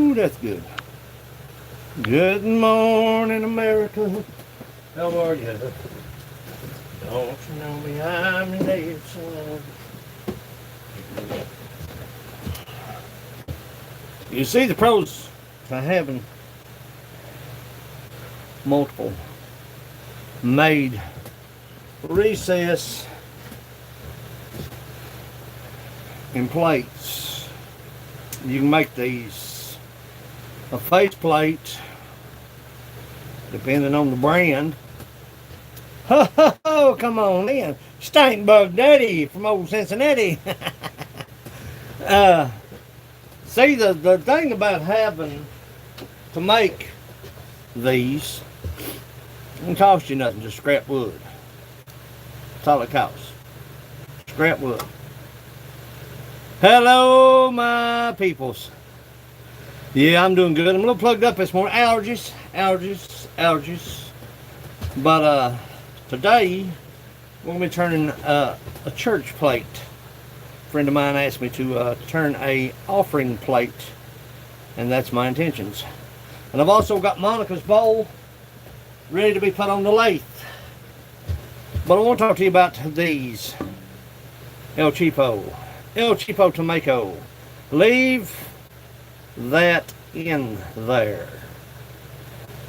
Ooh, that's good. Good morning, America. How are you? Don't you know me? I'm your native son. You see the pros to having multiple made recess in plates. You can make these a face plate depending on the brand. Oh, come on in. Stink Bug Daddy from old Cincinnati. See, the thing about having to make these, it doesn't cost you nothing, just scrap wood. That's all it costs. Scrap wood. Hello, my peoples. Yeah, I'm doing good. I'm a little plugged up this morning. Allergies. But today, we're going to be turning a church plate. A friend of mine asked me to turn a offering plate, and that's my intentions. And I've also got Monica's bowl ready to be put on the lathe. But I want to talk to you about these. El Cheapo Tomaco. Leave that in there.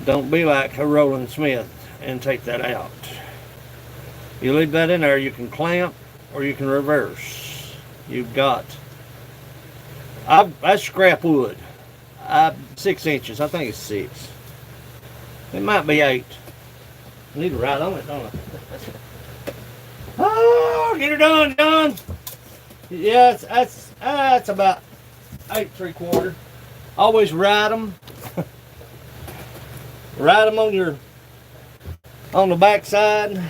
Don't be like a Roland Smith and take that out. You leave that in there, you can clamp or you can reverse. You've got, that's scrap wood. 6 inches, I think it's 6. It might be 8. I need to write on it, don't I? Oh, get her done, John. Yeah, that's about 8 3/4. Always ride them. Ride them on the back side.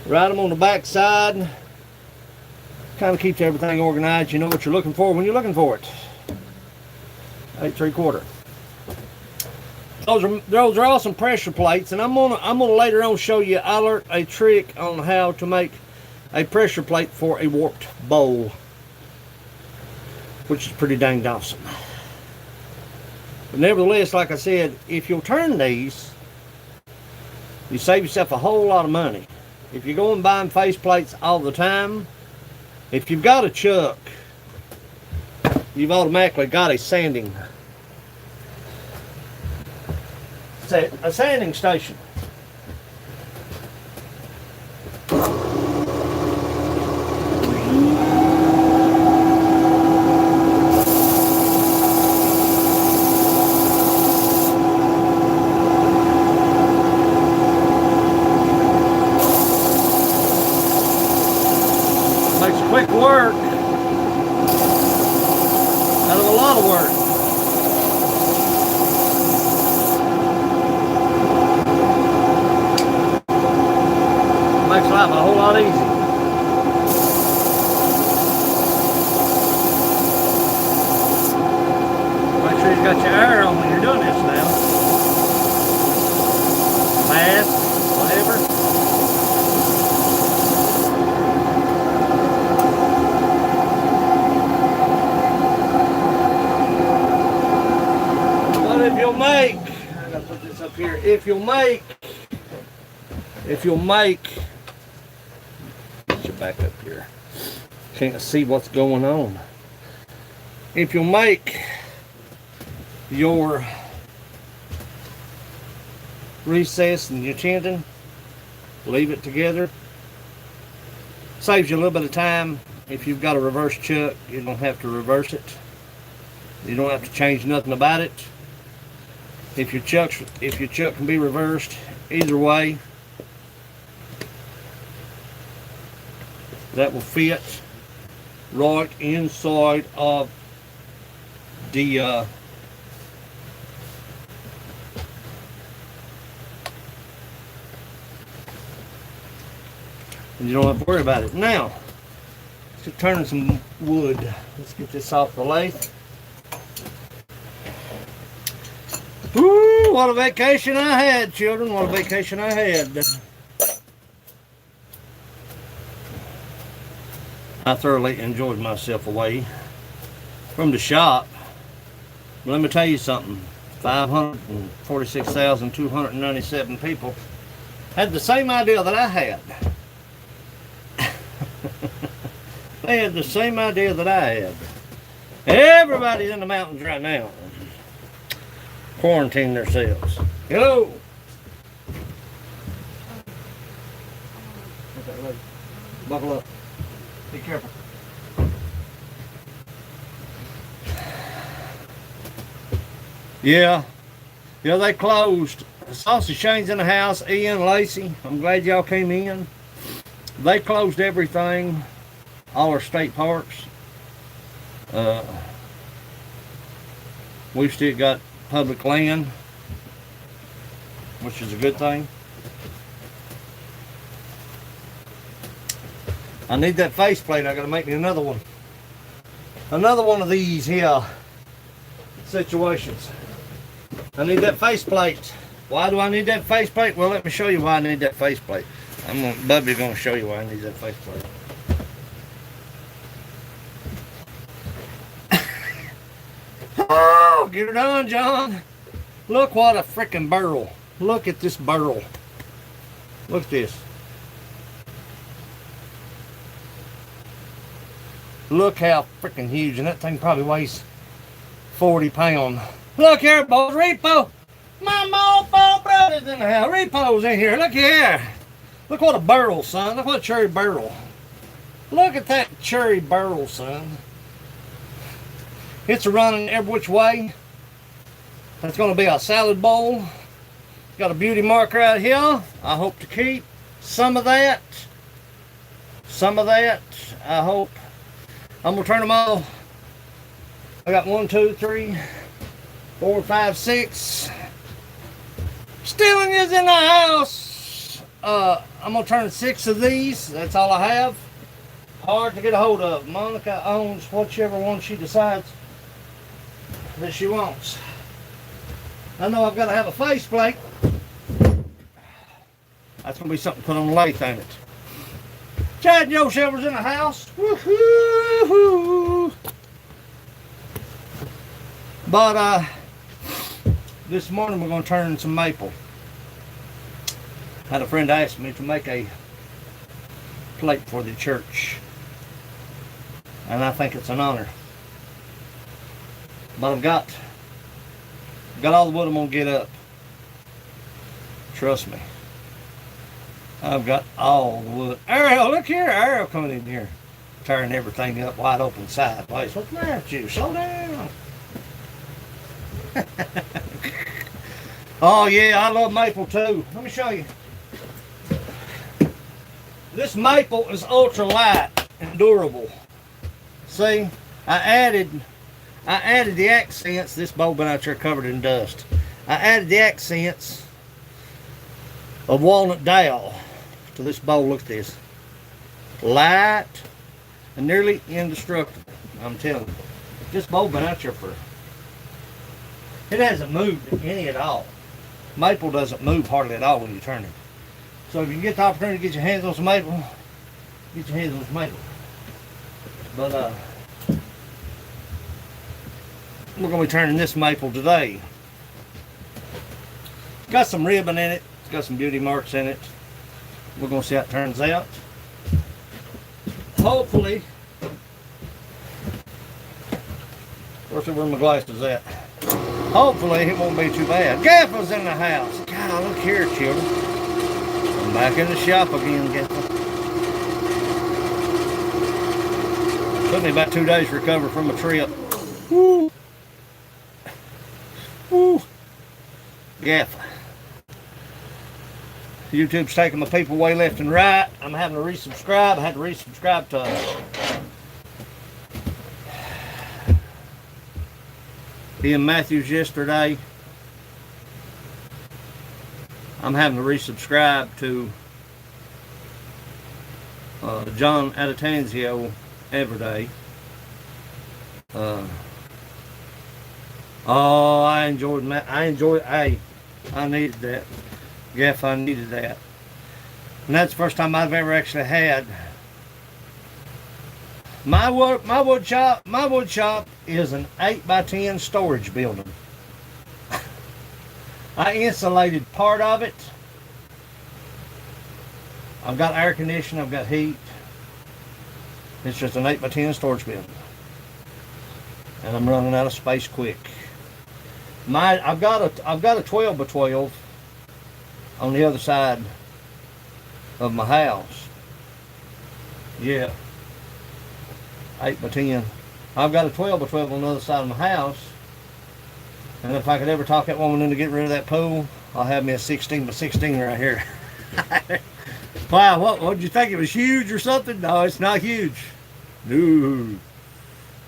Ride them on the back side. Kind of keeps everything organized. You know what you're looking for when you're looking for it. 8 3/4. Those are awesome pressure plates, and I'm gonna later on show you. I learned a trick on how to make a pressure plate for a warped bowl, which is pretty dang awesome. But nevertheless, like I said, if you'll turn these, you save yourself a whole lot of money. If you go and buying face plates all the time, if you've got a chuck, you've automatically got a sanding station. Makes quick work out of a lot of work. Makes life a whole lot easier. Make sure you've got your air on when you're doing this now. Mask, whatever. But if you'll make, I gotta put this up here. If you'll make, get you back up here. Can't see what's going on. If you'll make your recess and your tendon, leave it together. Saves you a little bit of time. If you've got a reverse chuck, you don't have to reverse it. You don't have to change nothing about it. If your chuck can be reversed, either way, that will fit right inside of the and you don't have to worry about it. Now, let's turn some wood. Let's get this off the lathe. Woo, what a vacation I had, children. What a vacation I had. I thoroughly enjoyed myself away. from the shop. Let me tell you something. 546,297 people had the same idea that I had. They had the same idea that I had. Everybody's in the mountains right now. Quarantine themselves. Hello. Buckle up. Be careful. Yeah, they closed. Sausage Shane's in the house. Ian, Lacey, I'm glad y'all came in. They closed everything, all our state parks. We've still got public land, which is a good thing. I need that faceplate. I gotta make me another one. Another one of these here situations. I need that faceplate. Why do I need that faceplate? Well, let me show you why I need that faceplate. Bubby's gonna show you why I need that faceplate. Oh, get her done, John. Look what a freaking barrel. Look at this barrel. Look at this. Look how freaking huge, and that thing probably weighs 40 pounds. Look here, boys, Repo. My mofo brother's in the house. Repo's in here. Look here. Look what a barrel, son. Look what a cherry barrel. Look at that cherry barrel, son. It's running every which way. That's going to be a salad bowl. Got a beauty mark right here. I hope to keep some of that. Some of that, I hope. I'm going to turn them off. I got 1, 2, 3, 4, 5, 6. Stealing is in the house. I'm going to turn 6 of these. That's all I have. Hard to get a hold of. Monica owns whichever one she decides that she wants. I know I've got to have a faceplate. That's going to be something to put on the lathe, ain't it? Chad Joe Shelver's in the house. Woo-hoo-hoo. But this morning we're going to turn some maple. I had a friend ask me to make a plate for the church, and I think it's an honor. But I've got all the wood I'm going to get up. Trust me. I've got all the wood. Ariel, look here. Ariel coming in here. Tearing everything up wide open sideways. What's the matter with you? Slow down. Oh yeah, I love maple too. Let me show you. This maple is ultra light and durable. See, I added the accents. This bowl been out there covered in dust. I added the accents of walnut dowel to this bowl. Look at this. Light and nearly indestructible. I'm telling you. This bowl been out there for... It hasn't moved any at all. Maple doesn't move hardly at all when you turn it. So if you get the opportunity to get your hands on some maple, get your hands on some maple. But we're going to be turning this maple today. It's got some ribbon in it. It's got some beauty marks in it. We're going to see how it turns out. Hopefully, where's where my glasses at? Hopefully it won't be too bad. Gaffa's in the house. God, look here, children. I'm back in the shop again, Gaffa. Took me about 2 days to recover from a trip. Woo. Woo. Gaffa. YouTube's taking my people way left and right. I'm having to resubscribe. I had to resubscribe to Ian Matthews yesterday. I'm having to resubscribe to John Adetanzio every day. I needed that. Jeff, I needed that. And that's the first time I've ever actually had My wood shop is an 8x10 storage building. I insulated part of it. I've got air conditioning, I've got heat. It's just an 8x10 storage building. And I'm running out of space quick. I've got a 12x12 on the other side of my house. Yeah. 8x10. I've got a 12x12 on the other side of my house. And if I could ever talk that woman into getting rid of that pool, I'll have me a 16x16 right here. Wow, what did you think? It was huge or something? No, it's not huge. No.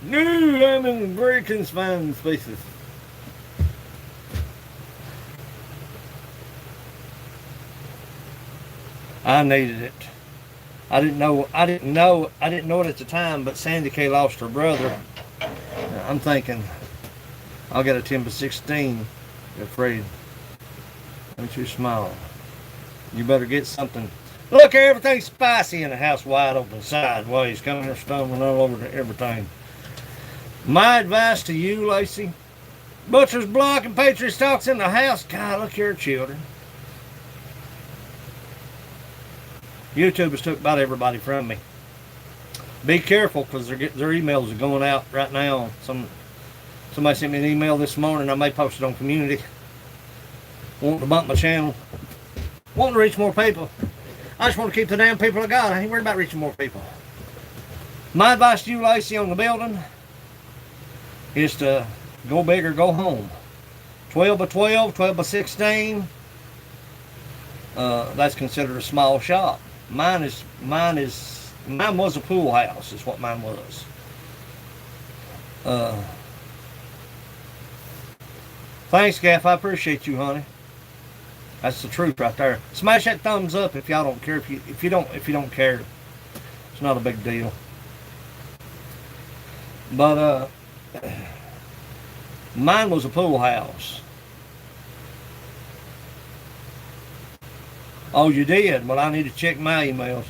No, I'm in very confined spaces. I needed it. I didn't know it at the time, but Sandy Kay lost her brother. I'm thinking, I'll get a 10x16. Afraid. I'm too small. You better get something. Look, everything's spicy in the house, wide open sideways, coming here stumbling all over everything. My advice to you, Lacey, butcher's block and Patriot stocks in the house. God, look here, children. YouTube has took about everybody from me. Be careful, because their emails are going out right now. Somebody sent me an email this morning. I may post it on community. Wanting to bump my channel. Wanting to reach more people. I just want to keep the damn people of God. I ain't worried about reaching more people. My advice to you, Lacey, on the building is to go big or go home. 12x12, 12x16. That's considered a small shop. Mine was a pool house, is what mine was. Thanks, Gaff. I appreciate you, honey. That's the truth right there. Smash that thumbs up if y'all don't care. If you don't care, it's not a big deal. But mine was a pool house. Oh, you did? Well, I need to check my emails.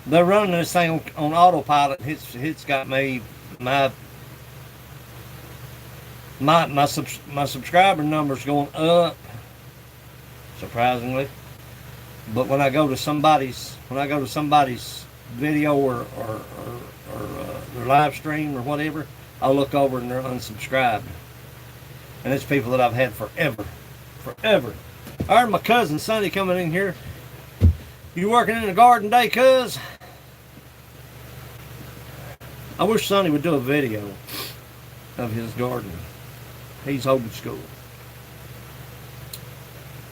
They're running this thing on autopilot. It's got me my subscriber numbers going up, surprisingly. But when I go to somebody's video or their live stream or whatever, I'll look over and they're unsubscribed. And it's people that I've had forever. I heard my cousin Sonny coming in here. You working in the garden today, cuz? I wish Sonny would do a video of his garden. He's old school.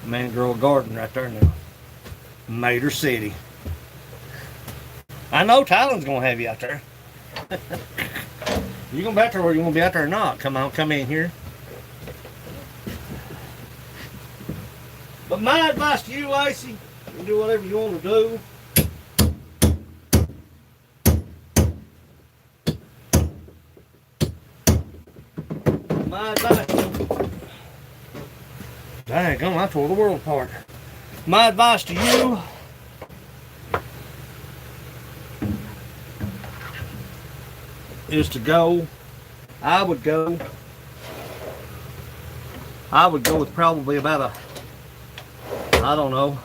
Man, girl, garden right there now. Mater City. I know Tylen's gonna have you out there. You gonna be out there, or you gonna be out there or not? Come on, come in here. But my advice to you, Lacey, you can do whatever you want to do. My advice to you, dang, I tore the world apart. My advice to you is to go. I would go with probably about a, I don't know.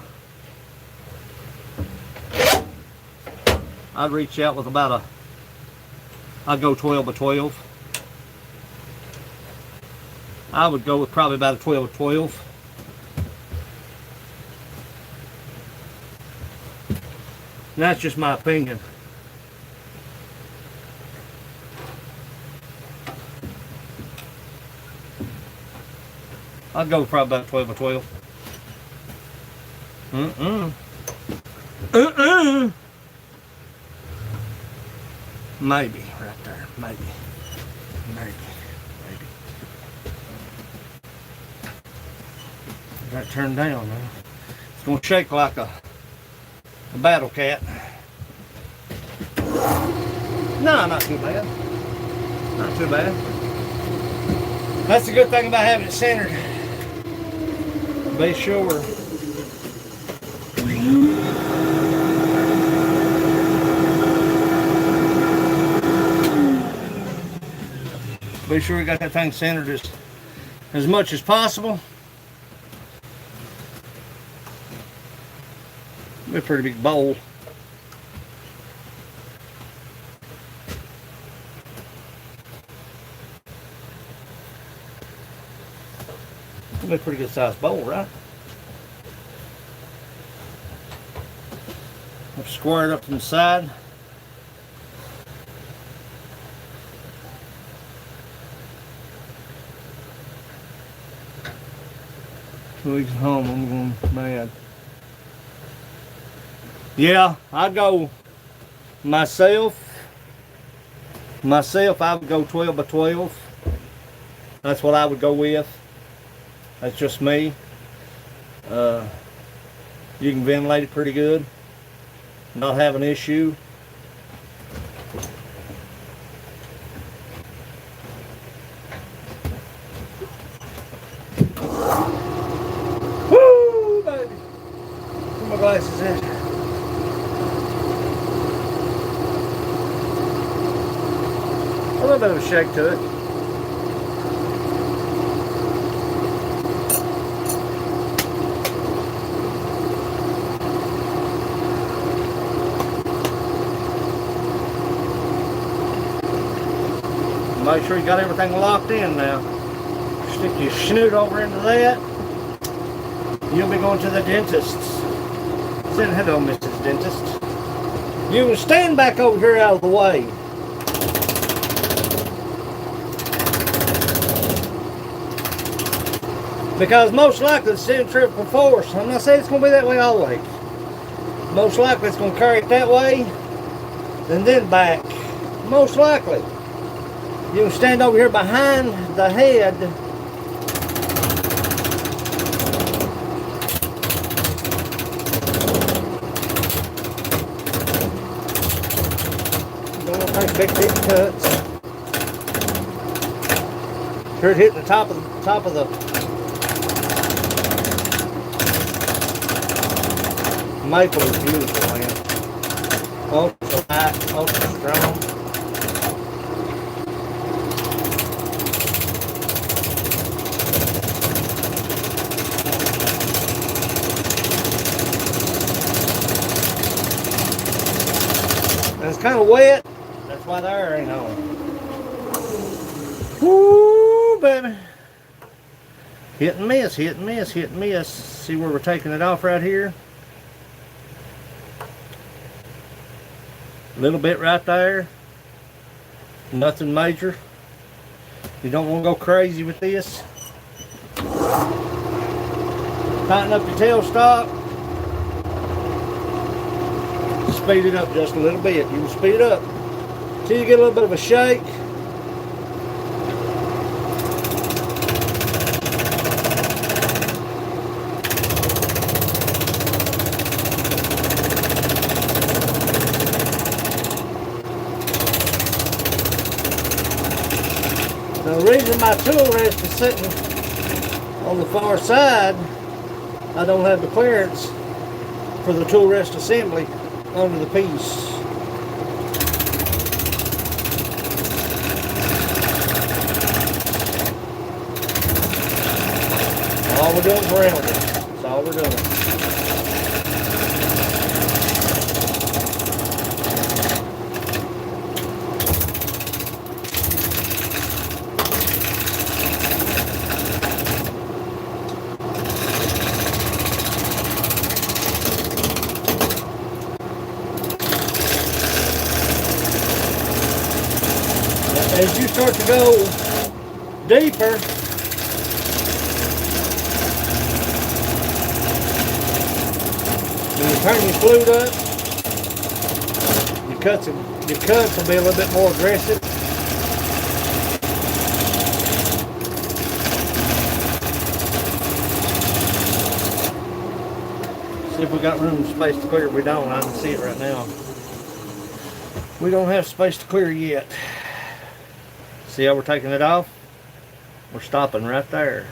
I'd reach out with about a, I'd go 12x12. I would go with probably about a 12x12. And that's just my opinion. I'd go with probably about 12x12. Maybe right there. Maybe. Got to turn down now. It's gonna shake like a battle cat. No, not too bad. Not too bad. That's the good thing about having it centered. Be sure. Be sure you got that thing centered as much as possible. Be a pretty big bowl. Be a pretty good sized bowl, right? I've squared up from the side. Weeks home, I'm going mad. Yeah, I'd go myself, I would go 12 by 12. That's what I would go with. That's just me. You can ventilate it pretty good. Not have an issue. Woo, baby. Put my glasses in. A little bit of a shake to it. Make sure you got everything locked in now. Stick your snoot over into that. You'll be going to the dentist. Say hello, Mrs. Dentist. You can stand back over here out of the way. Because most likely it's centrifugal force. I'm not saying it's going to be that way always. Most likely it's going to carry it that way and then back. Most likely. You can stand over here behind the head. Don't take big deep cuts. Sure, it hitting the top of the maple is beautiful, man. Ultra light, ultra strong. It's kind of wet. That's why the air ain't on. Woo, baby. Hit and miss, hit and miss, hit and miss. See where we're taking it off right here? A little bit right there. Nothing major. You don't want to go crazy with this. Tighten up your tailstock. Speed it up just a little bit. You can speed it up till you get a little bit of a shake. Now the reason my tool rest is sitting on the far side, I don't have the clearance for the tool rest assembly under the piece. All we're doing is rounding. That's all we're doing. As you start to go deeper, when you turn your flute up, your cuts will be a little bit more aggressive. See if we got room and space to clear. We don't. I can see it right now. We don't have space to clear yet. See how we're taking it off? We're stopping right there.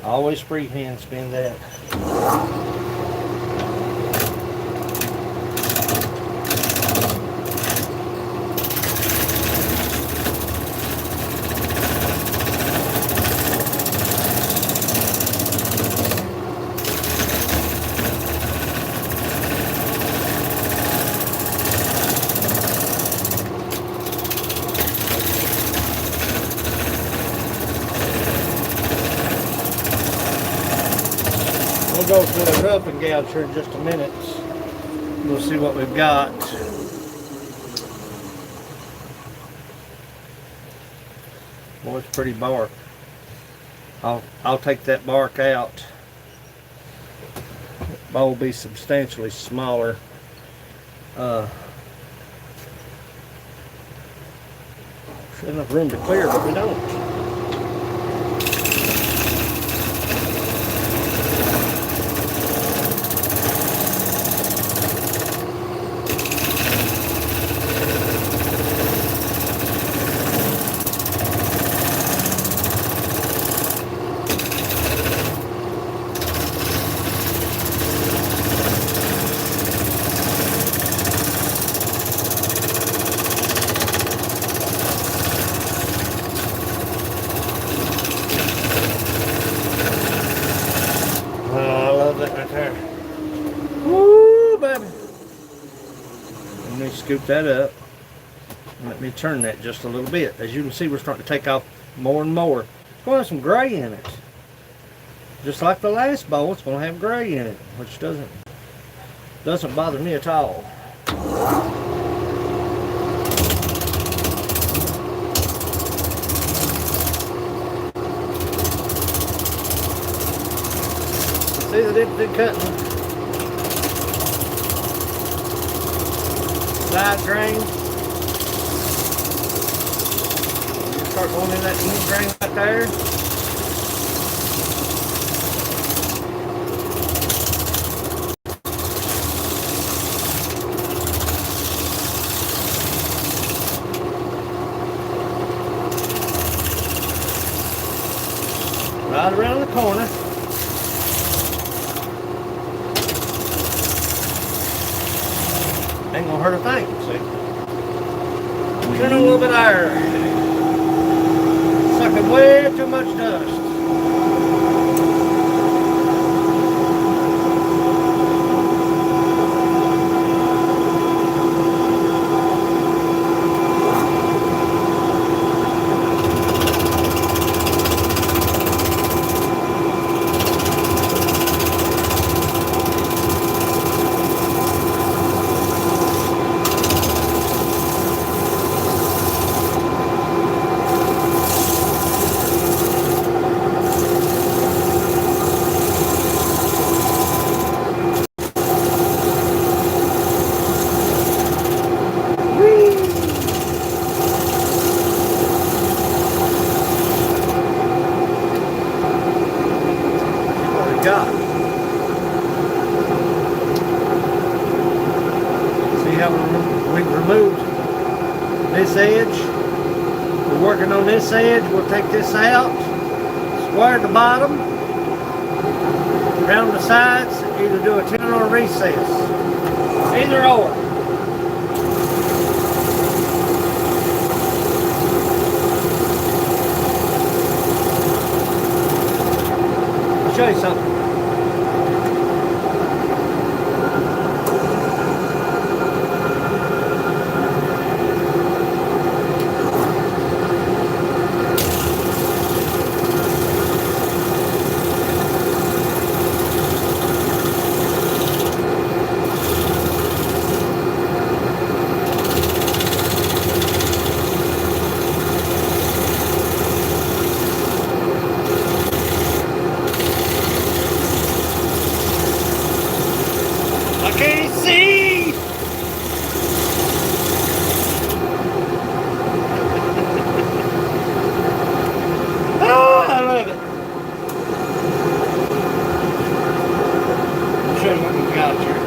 Always freehand spin that. go through the roughing gouge here in just a minute. We'll see what we've got. Boy, it's pretty bark. I'll take that bark out. The bowl will be substantially smaller. Should have enough room to clear, but we don't. Scoop that up and let me turn that just a little bit. As you can see, we're starting to take off more and more. It's going to have some gray in it. Just like the last bowl, it's going to have gray in it, which doesn't bother me at all. See the dip cutting. Side grain. Start going in that end grain right there. Right around the corner. Ain't gonna hurt a thing, see? Turn on a little bit of air. Sucking way too much dust. We've removed this edge. We're working on this edge. We'll take this out, square the bottom, round the sides, either do a 10 or a recess. Either or. I'll show you something. Can't see. Oh, I love it. I'll show you what we've got here.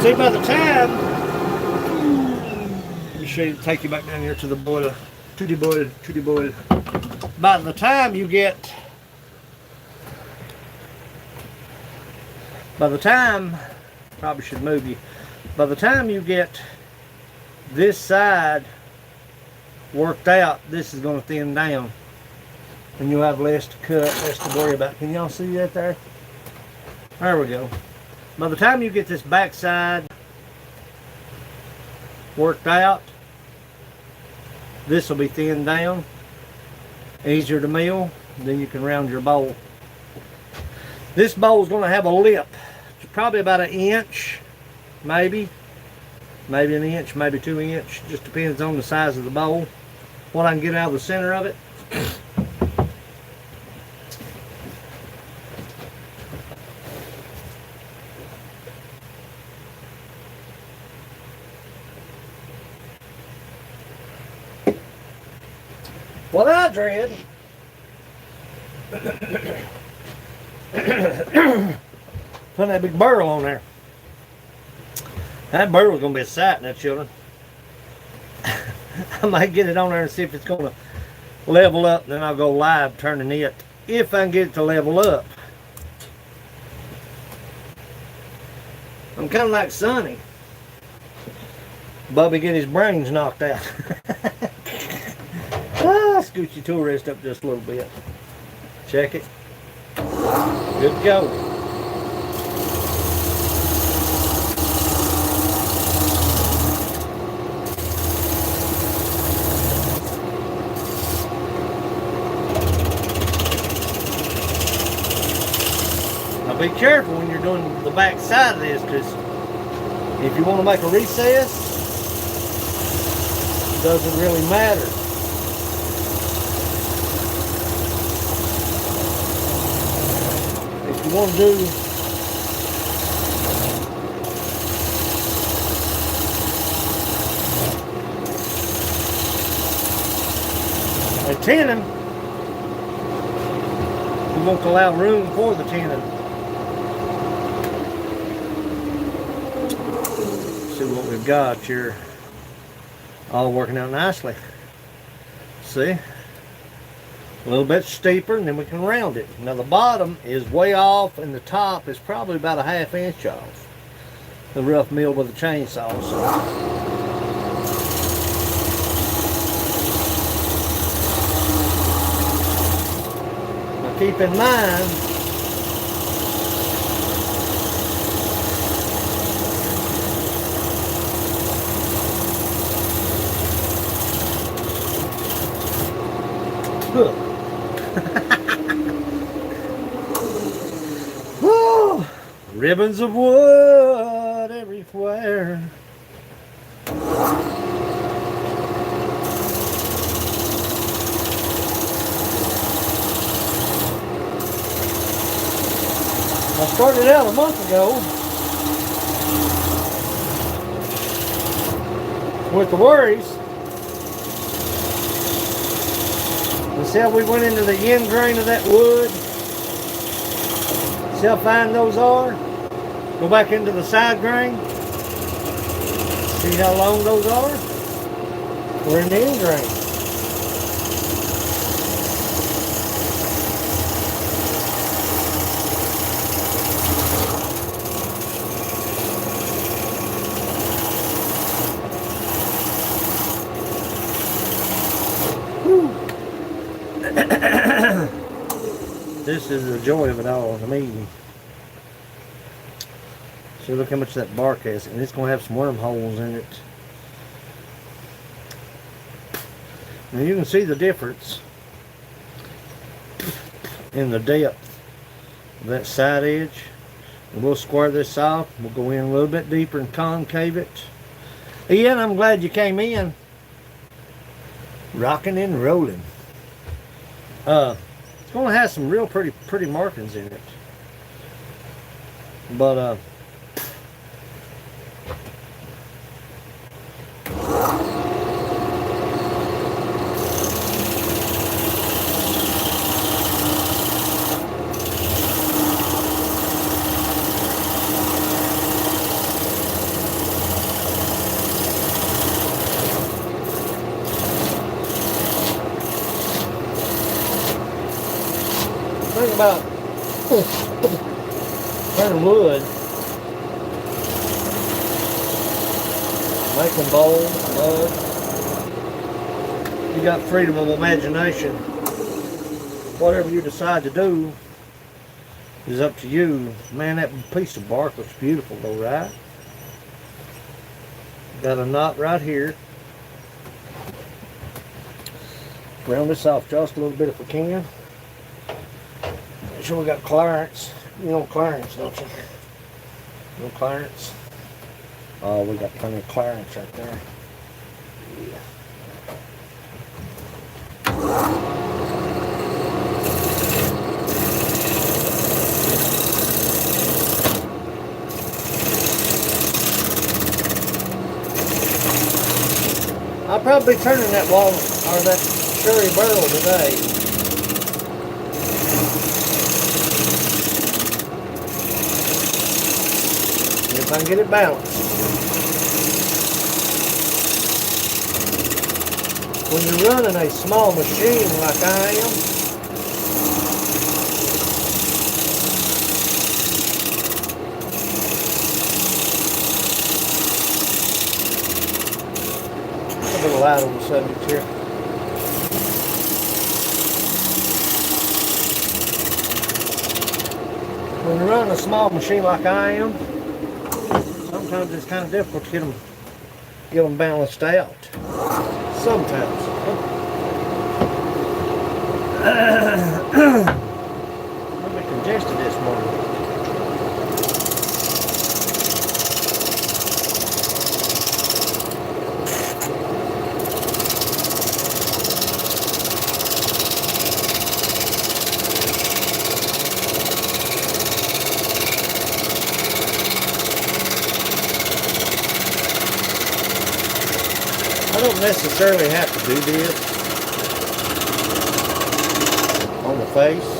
See, by the time, let me show you, take you back down here to the boiler, to the boiler. By the time you get probably should move you. By the time you get this side worked out, this is going to thin down. And you'll have less to cut, less to worry about. Can y'all see that there? There we go. By the time you get this back side worked out, this will be thinned down. Easier to mill. Then you can round your bowl. This bowl is going to have a lip. It's probably about 1 inch, maybe an inch, maybe 2 inch. Just depends on the size of the bowl. What I can get out of the center of it. What I dread putting that big burl on there. That burl is going to be a sight now, children. I might get it on there and see if it's going to level up, and then I'll go live turning it, if I can get it to level up. I'm kind of like Sonny. Bubby get his brains knocked out. Scoot your tool rest up just a little bit. Check it. Good to go. Now be careful when you're doing the back side of this, because if you want to make a recess, it doesn't really matter. If you want to do a tenon, you want to allow room for the tenon. See what we've got here, all working out nicely. See? A little bit steeper, and then we can round it. Now the bottom is way off, and the top is probably about a 1/2 inch off. The rough mill with a chainsaw. So. Now keep in mind, look. Woo! Ribbons of wood everywhere. I started out a month ago with the worries. And see how we went into the end grain of that wood? See how fine those are? Go back into the side grain. See how long those are? We're in the end grain. This is the joy of it all to me. See, look how much that bark has, and it's going to have some wormholes in it. Now you can see the difference in the depth of that side edge. And we'll square this off. We'll go in a little bit deeper and concave it. Ian, I'm glad you came in. Rocking and rolling. It's going to have some real pretty markings in it. But think about turning wood, making bowls, mugs. You got freedom of imagination. Whatever you decide to do is up to you. Man, that piece of bark looks beautiful though, right? Got a knot right here. Round this off just a little bit if we can. Make sure we got clearance. You know clearance, don't you? No clearance. Oh, we got plenty of clearance right there. Yeah. I'll probably be turning that wall or that sherry barrel today. If I can get it balanced. When you're running a small machine like I am, a little light on the subject here. When you're running a small machine like I am, sometimes it's kind of difficult to get them balanced out. Sometimes. I'm a bit congested this morning. I don't necessarily have to do this on the face.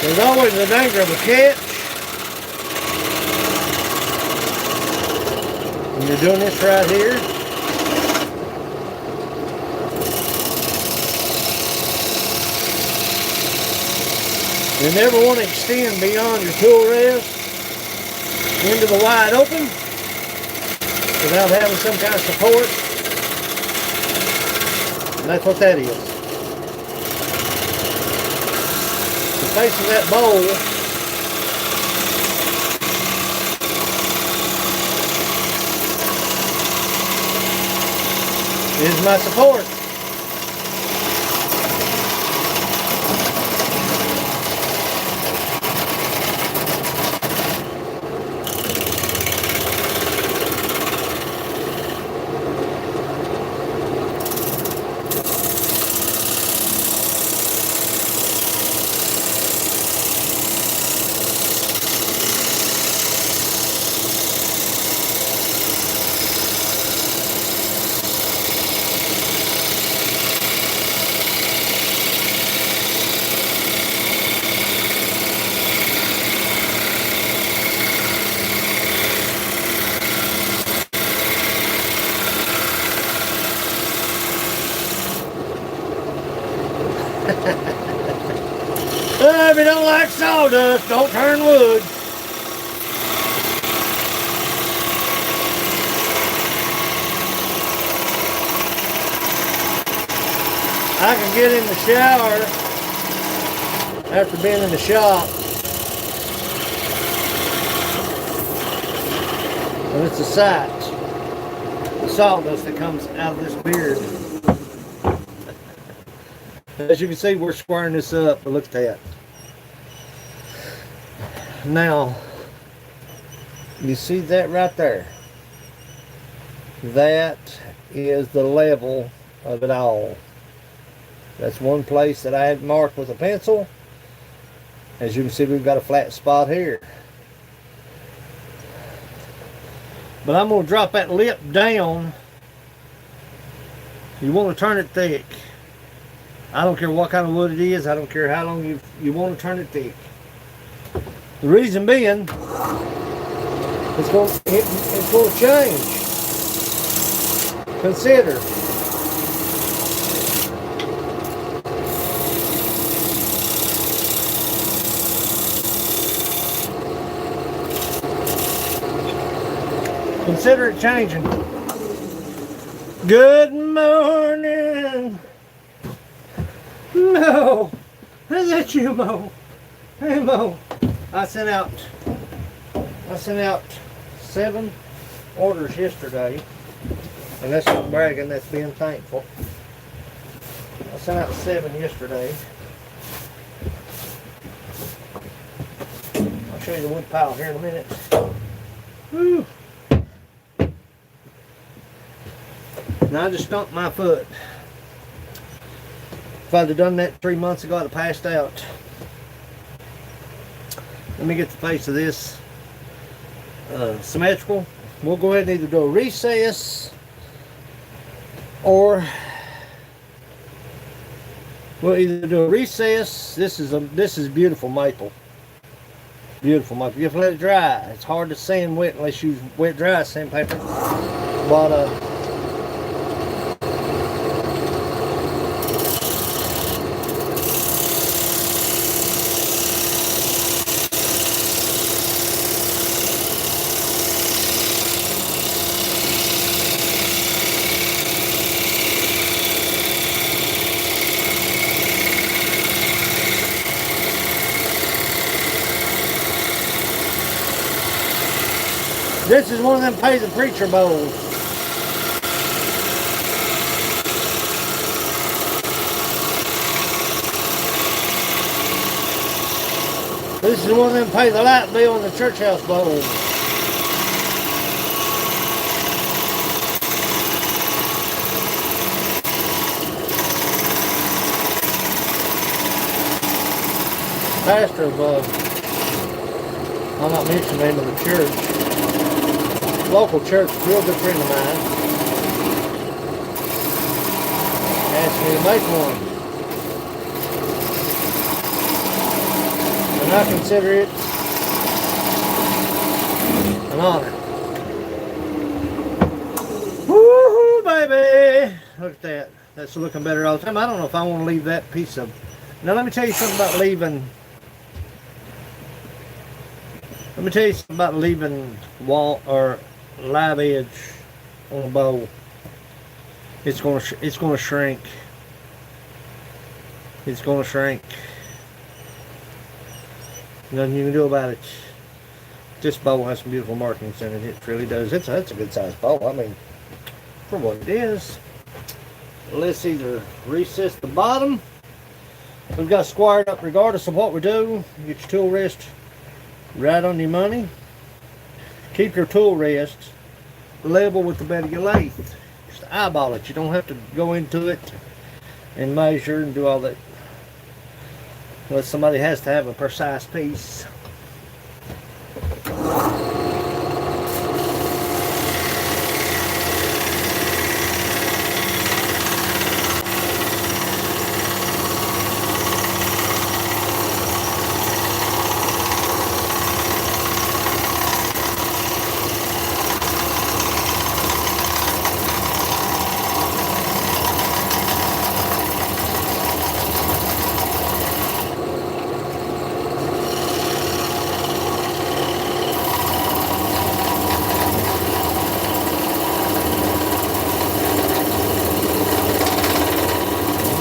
There's always the danger of a catch when you're doing this right here. You never want to extend beyond your tool rest into the wide open without having some kind of support. And that's what that is. The face of that bowl is my support. If you don't like sawdust, don't turn wood. I can get in the shower after being in the shop, and it's a sight. The sawdust that comes out of this beard. As you can see, we're squaring this up, but look at that. Now, you see that right there? That is the level of it all. That's one place that I had marked with a pencil. As you can see, we've got a flat spot here. But I'm going to drop that lip down. You want to turn it thick. I don't care what kind of wood it is. I don't care how long you want to turn it thick. The reason being, it's going to change. Consider. Consider it changing. Good morning. Mo. Is that you, Mo? Hey, Mo. I sent out 7 orders yesterday. And that's not bragging, that's being thankful. I sent out 7 yesterday. I'll show you the wood pile here in a minute. Woo. Now I just stomped my foot. If I'd have done that 3 months ago, I'd have passed out. Let me get the face of this symmetrical. We'll go ahead and either do a recess or we'll either do a recess. This is beautiful maple. Beautiful maple. You have to let it dry. It's hard to sand wet unless you use wet dry sandpaper. But this is one of them pay the preacher bowls. This is one of them pay the light bill in the church house bowls. Pastor of, I'll not mention the name of the church. Local church, real good friend of mine, asked me to make one, and I consider it an honor. Woohoo, baby! Look at that. That's looking better all the time. I don't know if I want to leave that piece of. Now let me tell you something about leaving. Let me tell you something about leaving wall or live edge on a bowl. It's going to shrink. It's going to shrink. Nothing you can do about it. This bowl has some beautiful markings in it. It really does. That's a good sized bowl. I mean, for what it is. Let's either recess the bottom. We've got squared up regardless of what we do. Get your tool rest right on your money. Keep your tool rest level with the bed of your lathe. Just eyeball it. You don't have to go into it and measure and do all that. Unless somebody has to have a precise piece.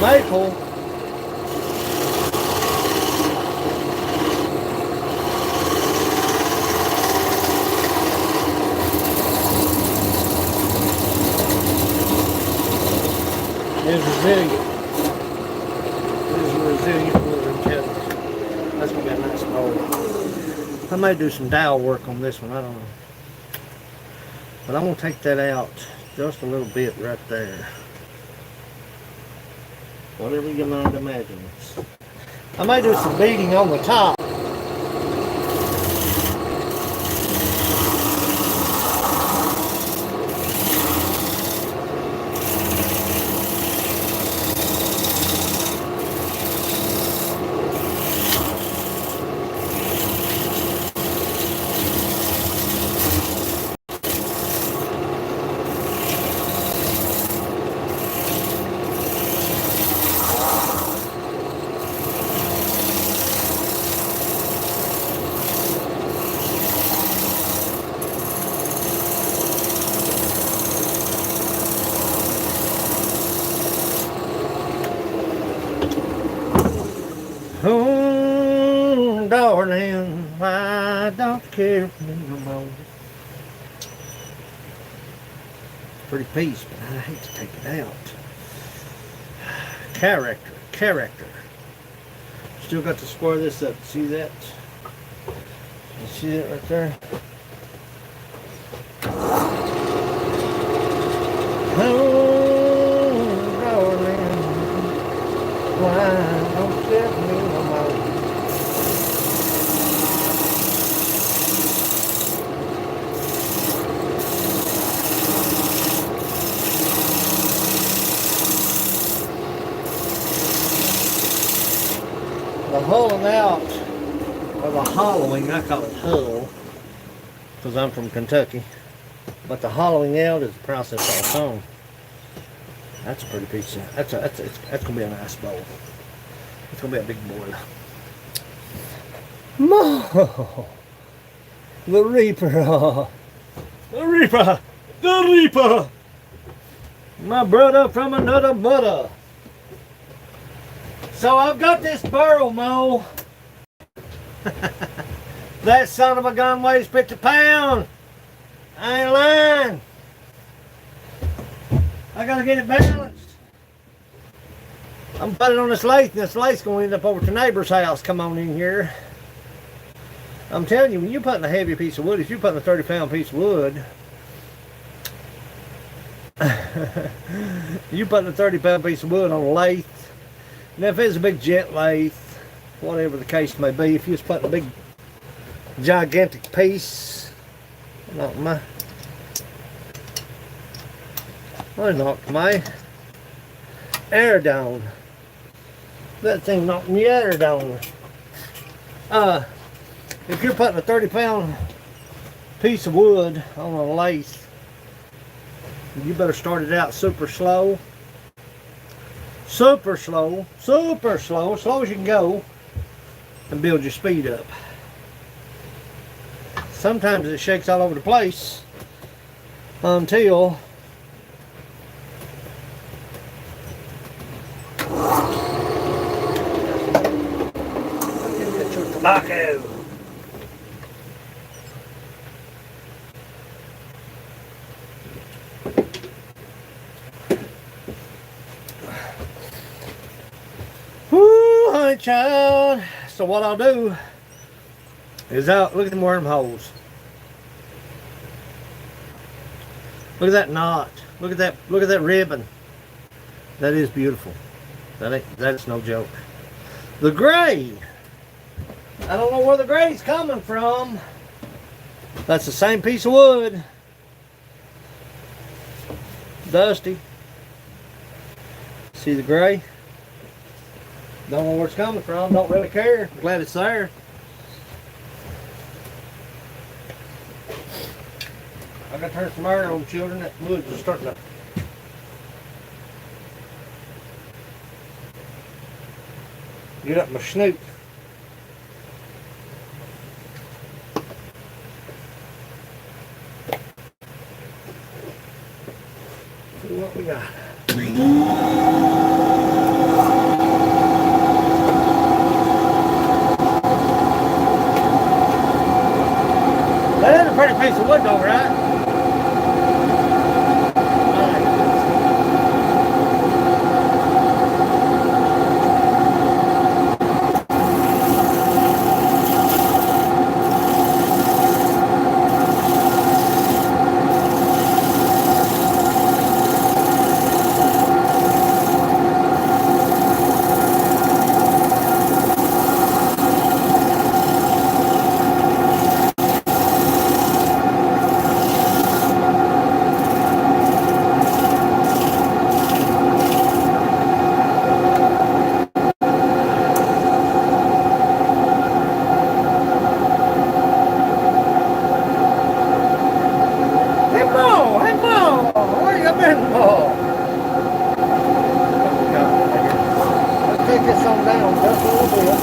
Maple is resilient. It is a resilient wood, I'm telling you. That's gonna be a nice bowl. I may do some dowel work on this one, I don't know. But I'm gonna take that out just a little bit right there. Whatever your mind imagines. I may do some beading on the top. darling, why don't you care for me no more? Pretty piece, but I hate to take it out. Character. Still got to square this up. See that? You see that right there? Oh, darling, why don't you care for me no more? The hulling out, or the hollowing, I call it hull, because I'm from Kentucky. But the hollowing out is the process of its own. That's a pretty piece of, that's going to be a nice bowl. It's going to be a big boil. Mo, the Reaper, the Reaper, my brother from another mother. So I've got this burro, Mo. That son of a gun weighs 50 pounds. I ain't lying. I gotta get it balanced. I'm putting it on this lathe, and this lathe's gonna end up over to the neighbor's house. Come on in here. I'm telling you, when you're putting a heavy piece of wood, if you're putting a 30-pound piece of wood, you're putting a 30-pound piece of wood on a lathe. Now, if it's a big jet lathe, whatever the case may be, if you're just putting a big, gigantic piece, knocked my air down. That thing knocked my air down. If you're putting a 30-pound piece of wood on a lathe, you better start it out super slow. Super slow, as slow as you can go, and build your speed up. Sometimes it shakes all over the place until get your tobacco. Whoo, honey child. So what I'll do is look at them wormholes. Look at that knot. Look at that ribbon. That is beautiful. That's no joke. The gray. I don't know where the gray's coming from. That's the same piece of wood. Dusty. See the gray? Don't know where it's coming from. Don't really care. Glad it's there. I got to turn some air on, children. That wood is starting to get up my snoot. See what we got. That is a pretty piece of wood though, right? Take this on down just a little bit.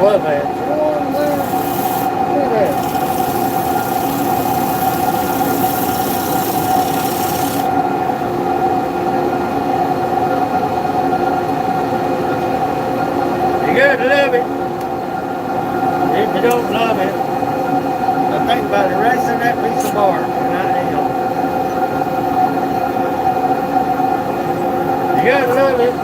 love that. Oh, man. Look at that. You gotta love it. If you don't love it, I think about erasing that piece of bark, and I am. You gotta love it.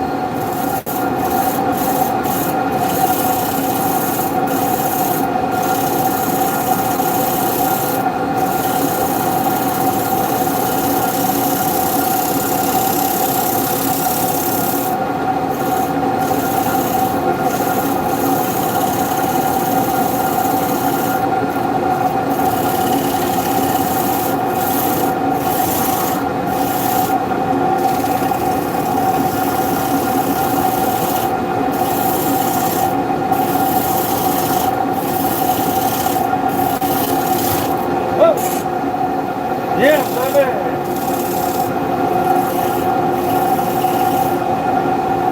Yeah, baby.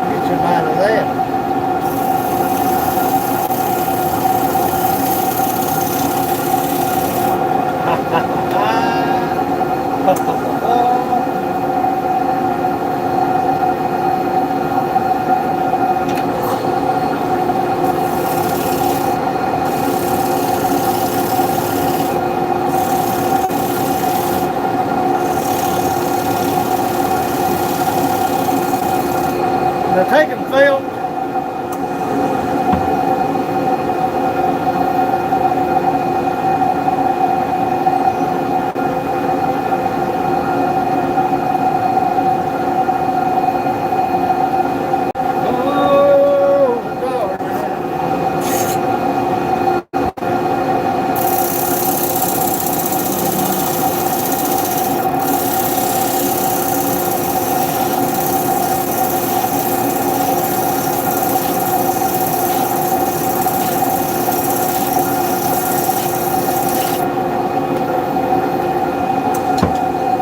Get your mind of that. Now taking film.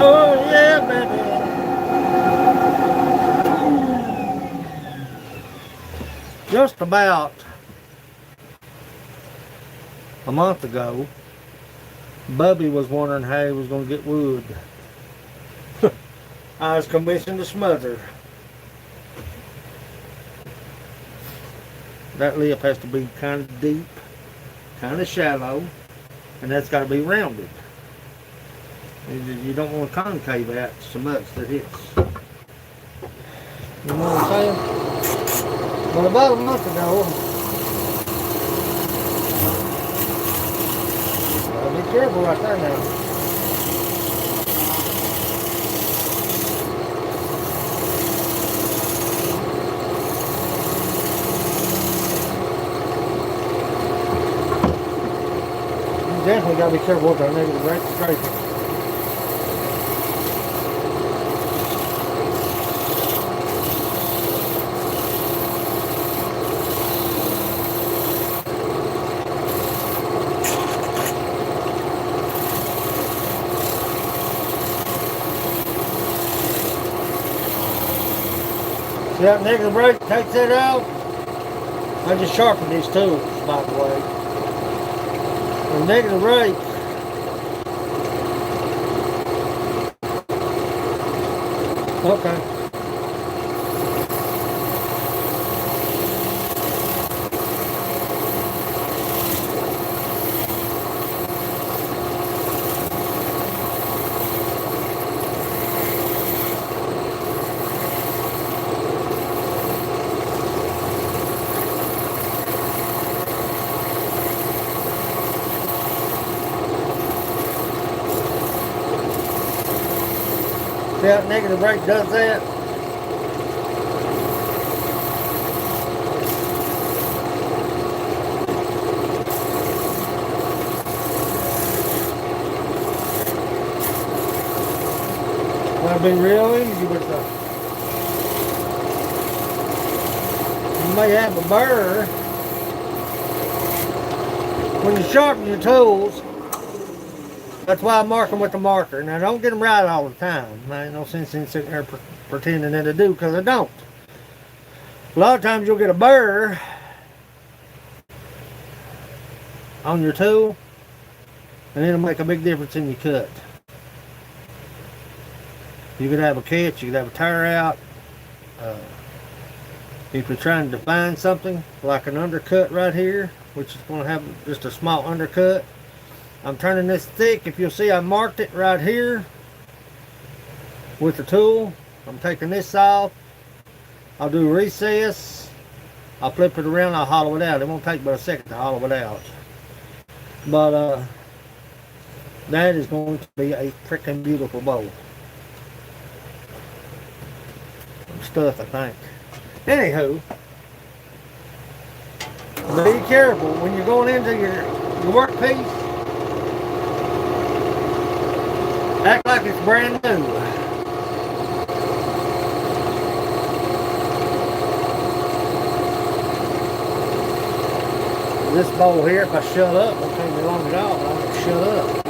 Oh yeah, baby. Just about a month ago, Bubby was wondering how he was going to get wood. I was commissioned to smother. That lip has to be kind of deep, kind of shallow, and that's got to be rounded. You don't want to concave out so much that it's, you know what I'm saying? But about a month ago, be careful right there now. You definitely got to be careful with that negative rate scraper. See that negative brake takes that out? I just sharpened these tools, by the way. The negative brake. Okay. See how negative brake does that? That'll be real easy with the... You may have a burr. When you sharpen your tools, that's why I mark them with the marker. Now don't get them right all the time. There ain't no sense in sitting there pretending that I do, because I don't. A lot of times you'll get a burr on your tool, and it'll make a big difference in your cut. You could have a catch, you could have a tire out. If you're trying to define something like an undercut right here, which is going to have just a small undercut, I'm turning this thick. If you'll see, I marked it right here with the tool. I'm taking this off. I'll do recess. I'll flip it around. I'll hollow it out. It won't take but a second to hollow it out. But that is going to be a freaking beautiful bowl. Stuff, I think. Anywho, be careful when you're going into your workpiece. Act like it's brand new. This bowl here, if I shut up, won't take me long at all, but I'm going to shut up.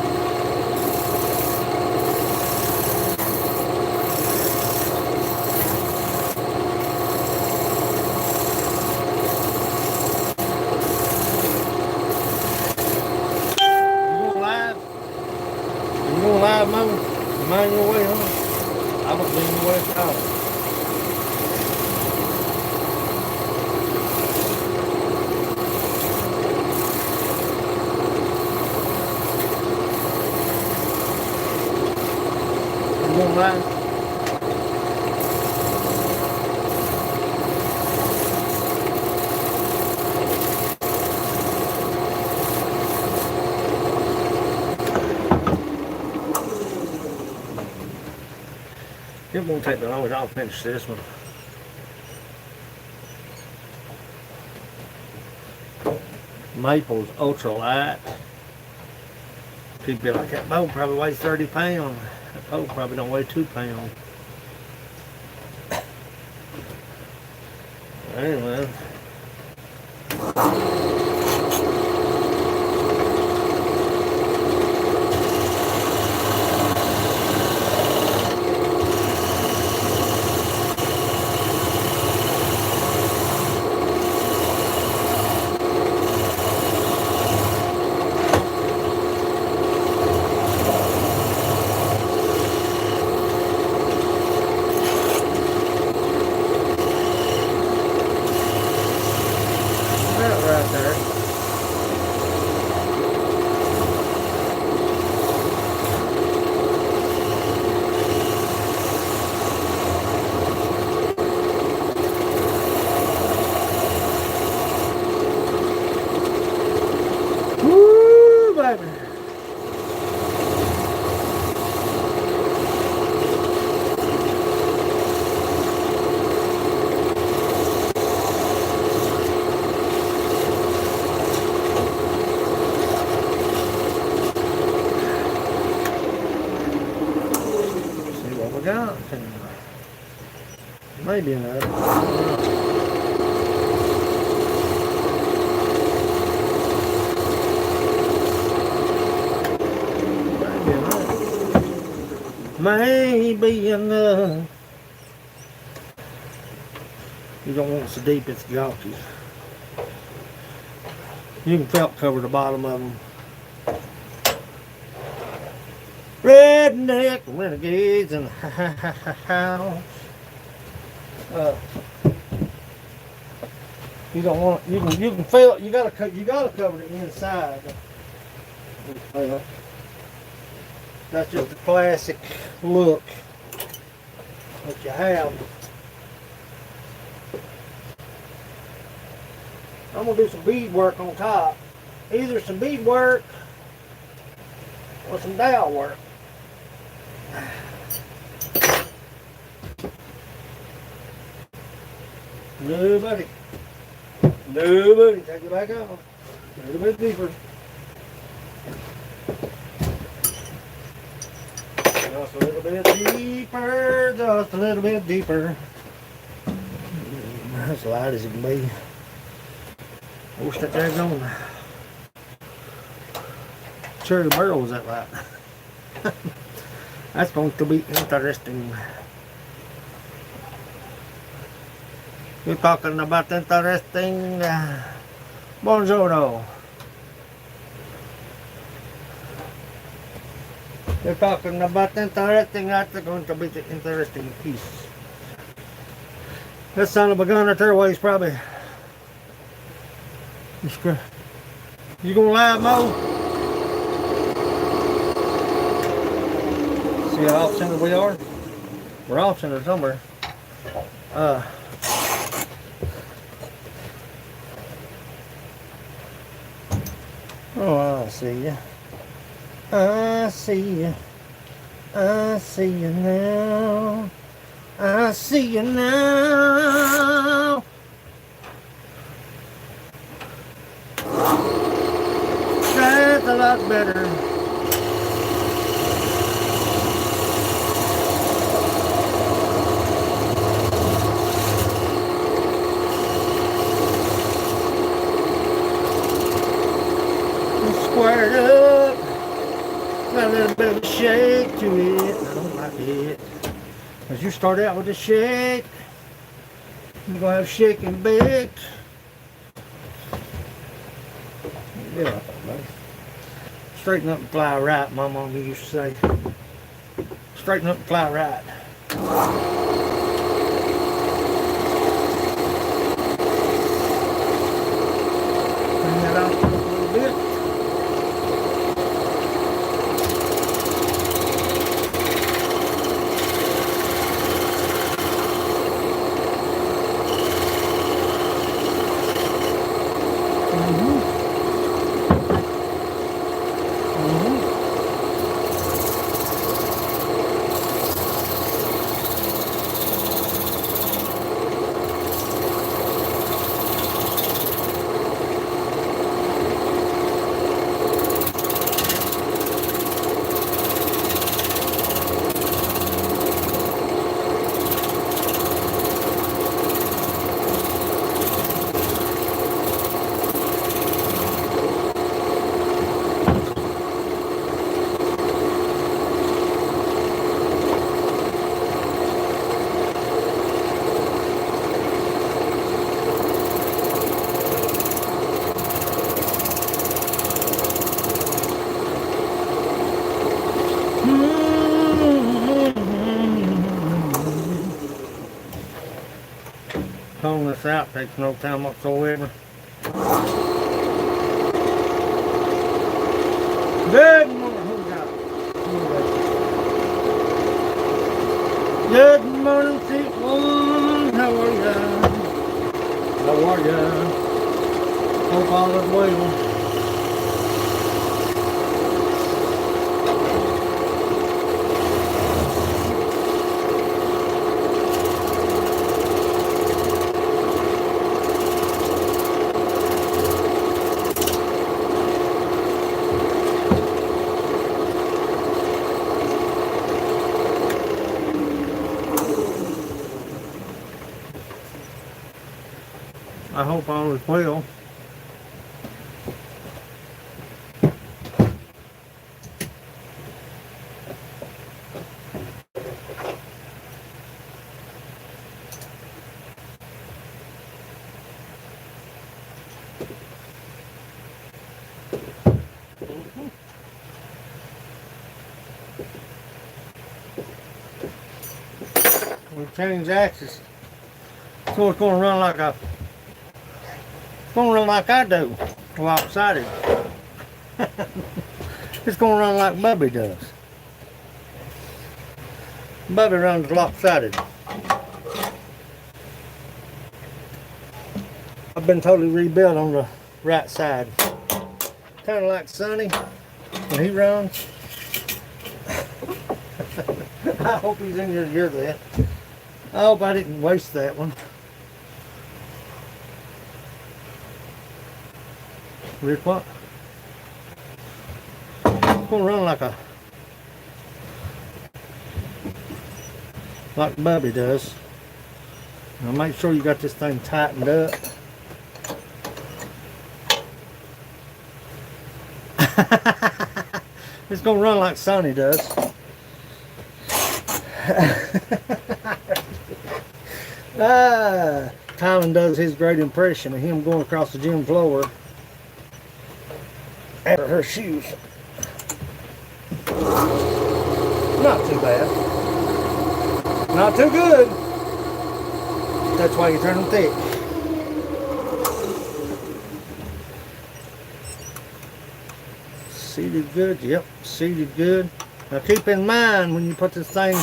Live mode, mind your way, huh? I was being the way it's out. You going live? It won't take me long. I'll finish this one. Maple's ultra light. People be like, that bowl probably weighs 30 pounds. That bowl probably don't weigh 2 pounds. Anyway. Right there. Woo, baby. Got maybe another. Maybe enough. You don't want it so deep it's gawky. You can felt cover the bottom of them. Redneck renegades in the house. You don't want you can feel you gotta cover the inside. That's just a classic look that you have. I'm gonna do some bead work on top. Either some bead work or some dowel work. Nobody. Take it back off. A little bit deeper. Just a little bit deeper. Just a little bit deeper. As light as it can be. I wish that dragged on. Cherry barrel was that light. That's going to be interesting. You're talking about interesting. Buongiorno. They're talking about interesting, that's going to be the interesting piece. That son of a gun right there weighs probably. You gonna live, Mo? See how off center we are? We're off center somewhere. Oh, I see ya. I see ya. I see you now. I see you now. That's a lot better. Squared up. Got a little bit of a shake to it. I don't like it. As you start out with a shake, you're gonna have shake and bake. Yeah, buddy. Straighten up and fly right, my mom used to say. Straighten up and fly right. Bring that out a little bit. Pulling this out takes no time whatsoever. Good morning. Who we got? Good morning, seat one. How are ya? How are ya? Hope all is well. I hope all is well. We've changed axis, so it's going to run like a. It's going to run like I do, lopsided. It's going to run like Bubby does. Bubby runs lopsided. I've been totally rebuilt on the right side. Kind of like Sonny when he runs. I hope he's in here to hear that. I hope I didn't waste that one. Rick, what? It's gonna run like Bubby does. Now make sure you got this thing tightened up. It's gonna run like Sonny does. Tylen does his great impression of him going across the gym floor after her shoes. Not too bad. Not too good. That's why you turn them thick. Seated good, yep, seated good. Now keep in mind when you put this thing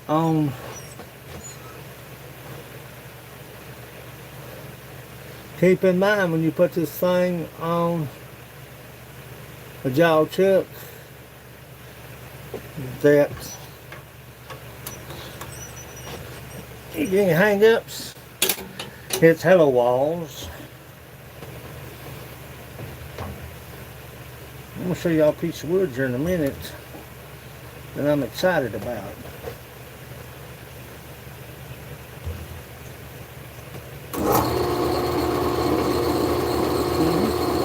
on, keep in mind when you put this thing on a jaw chuck that you get any hang-ups, it's hello walls. I'm going to show y'all a piece of wood here in a minute that I'm excited about.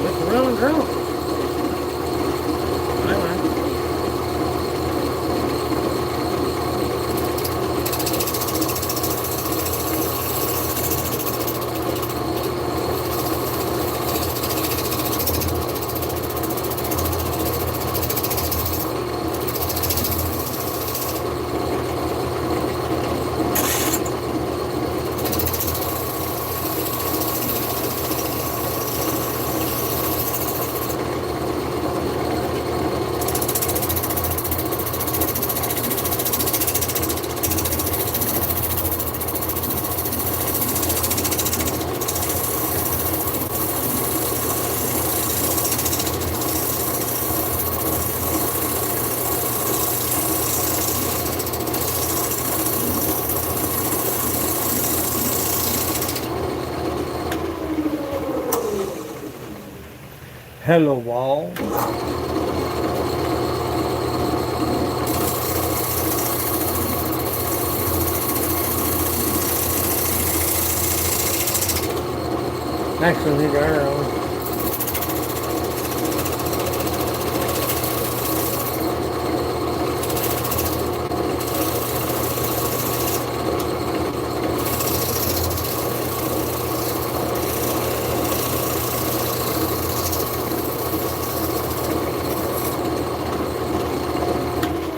It's running drunk. Hello wall. Actually need to air on.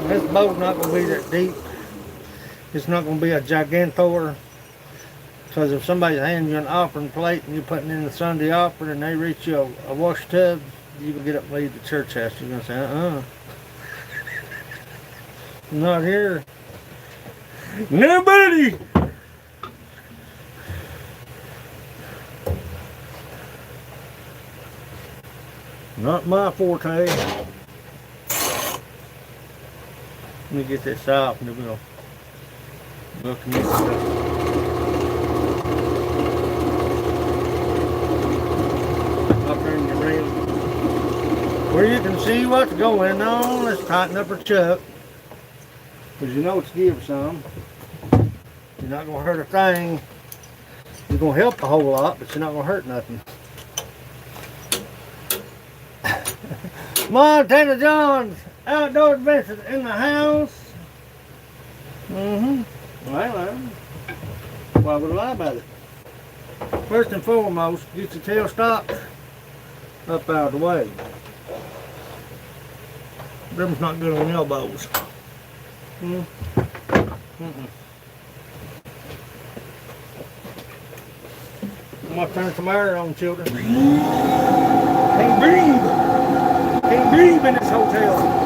This boat's not going to be that deep. It's not going to be a gigantor. Because if somebody's handing you an offering plate and you're putting in the Sunday offering and they reach you a wash tub, you can get up and leave the church house. You're going to say, not here. No, buddy. Not my forte. Let me get this off and then we'll connect it up. I'll turn you around. Where you can see what's going on, let's tighten up our chuck. Because you know it's give some. You're not going to hurt a thing. You're going to help a whole lot, but you're not going to hurt nothing. Montana John's Outdoor Adventures in the house. Well, why would I lie about it? First and foremost, get your tailstock up out of the way. Them's not good on the elbows. I'm gonna turn some air on, children. Can't breathe. Can't breathe in this hotel.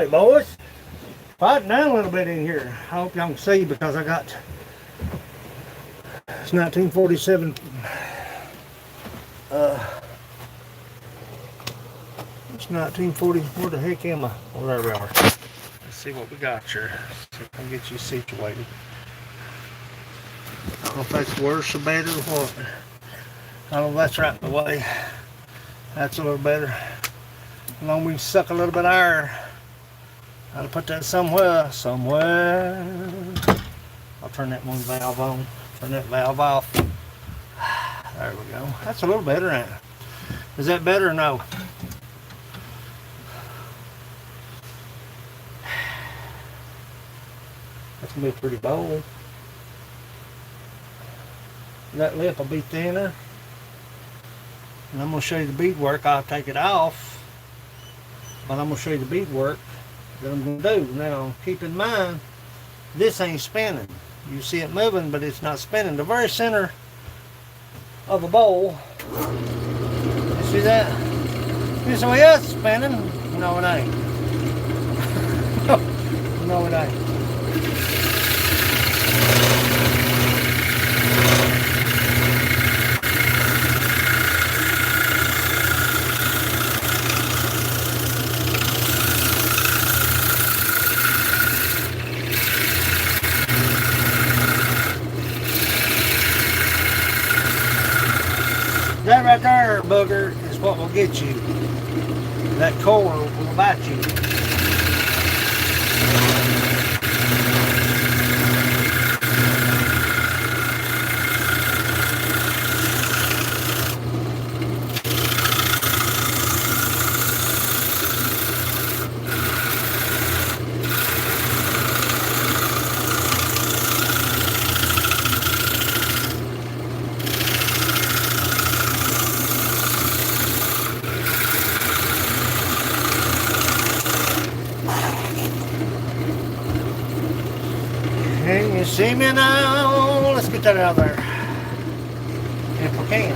Howdy, boys. Fighting down a little bit in here. I hope y'all can see because I got it's 1947. It's 1940. Where the heck am I? Oh, there we are. Let's see what we got here. See if I can get you situated. I don't know if that's worse or better or what. I don't know if that's right in the way. That's a little better. As long as we can suck a little bit of air. I'll put that somewhere. I'll turn that one valve on. Turn that valve off. There we go. That's a little better, ain't it? Is that better or no? That's gonna be a pretty bowl. That lip will be thinner. And I'm gonna show you the beadwork. I'll take it off. But I'm gonna show you the beadwork that I'm gonna do. Now, keep in mind, this ain't spinning. You see it moving, but it's not spinning. The very center of the bowl, you see that? You say, well, yeah, it's spinning. No, it ain't. No, it ain't. That right there, booger, is what will get you. That core will bite you. Can you see me now? Let's get that out of there. If we can.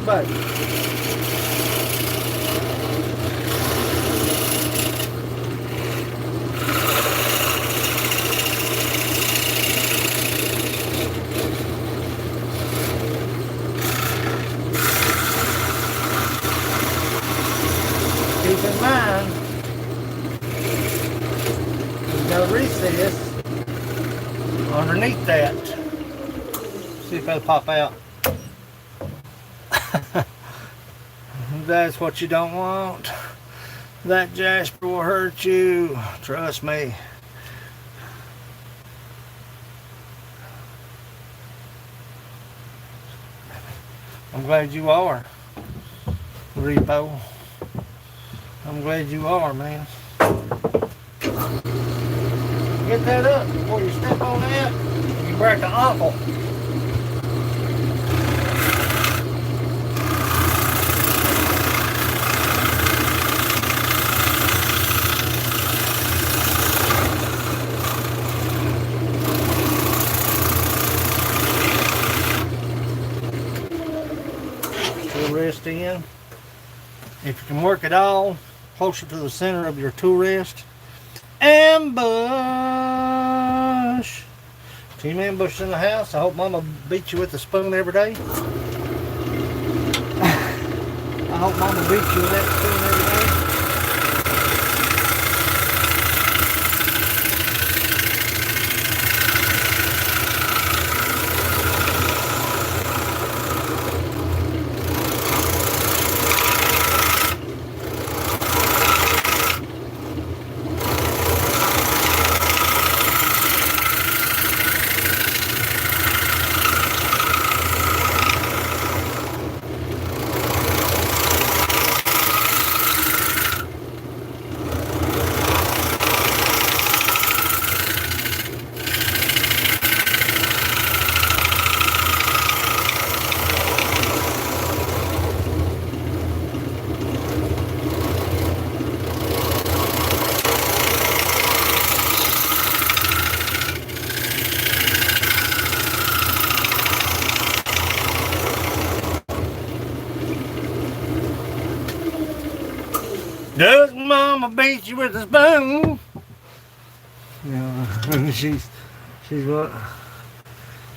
Buddy. Keep in mind, we've got a recess underneath that. See if that'll pop out. That's what you don't want. That jasper will hurt you. Trust me. I'm glad you are, Repo. I'm glad you are, man. Get that up before you step on that. You break the ankle. Rest in. If you can work it all closer to the center of your tool rest. Ambush. Team Ambush in the house. I hope Mama beats you with a spoon every day. I hope Mama beats you with that spoon every day. Mama beat you with a spoon. Yeah, she's what?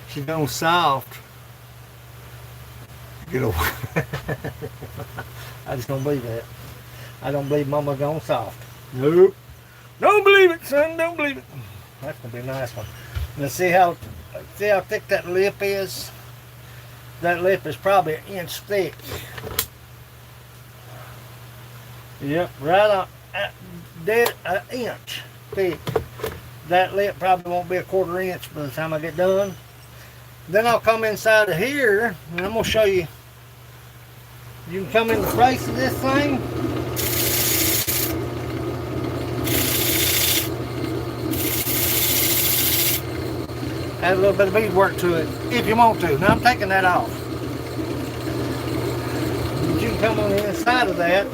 She's gone soft. Get away. I just don't believe that. I don't believe Mama gone soft. Nope. Don't believe it, son. Don't believe it. That's gonna be a nice one. Now see how thick that lip is? That lip is probably an inch thick. Yep, right on, dead an inch thick. That lip probably won't be a 1/4 inch by the time I get done. Then I'll come inside of here and I'm gonna show you. You can come in the face of this thing. Add a little bit of beadwork to it if you want to. Now I'm taking that off. But you can come on the inside of that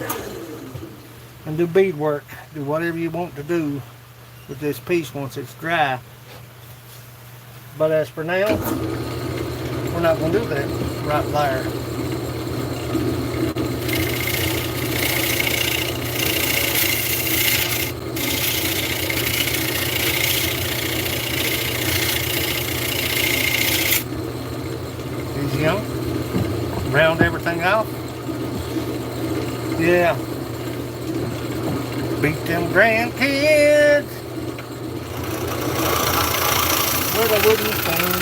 and do beadwork. Do whatever you want to do with this piece once it's dry. But as for now, we're not going to do that right there. Easy on. Round everything off. Yeah. Beat them grandkids with a wooden spoon.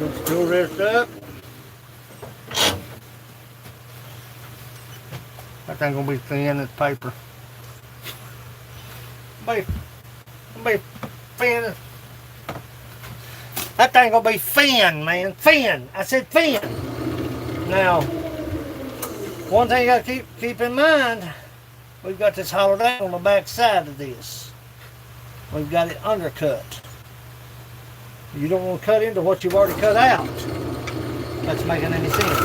Let's do this up. That thing gonna be thin as paper. Be thin. That thing gonna be thin, man. Thin. I said thin. Now, one thing you gotta keep in mind, we've got this hollowed out on the back side of this. We've got it undercut. You don't want to cut into what you've already cut out. That's making any sense.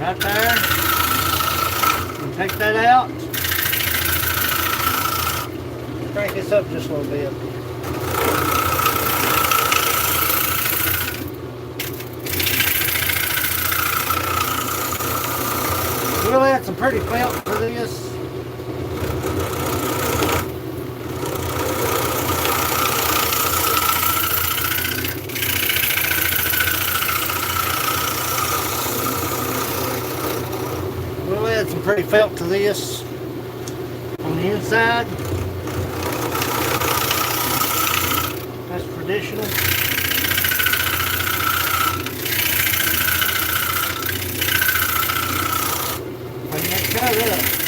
Right there. You take that out. Crank this up just a little bit. We'll add some pretty felt to this. We'll add some pretty felt to this on the inside. That's traditional. Bring that cover up.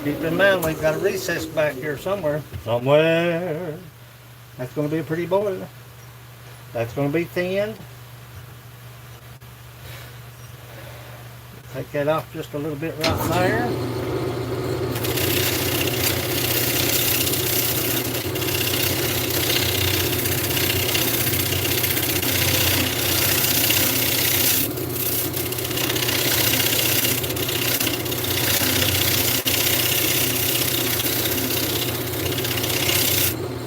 Keep in mind we've got a recess back here somewhere. Somewhere. That's going to be a pretty boiler. That's going to be thinned. Take that off just a little bit right there.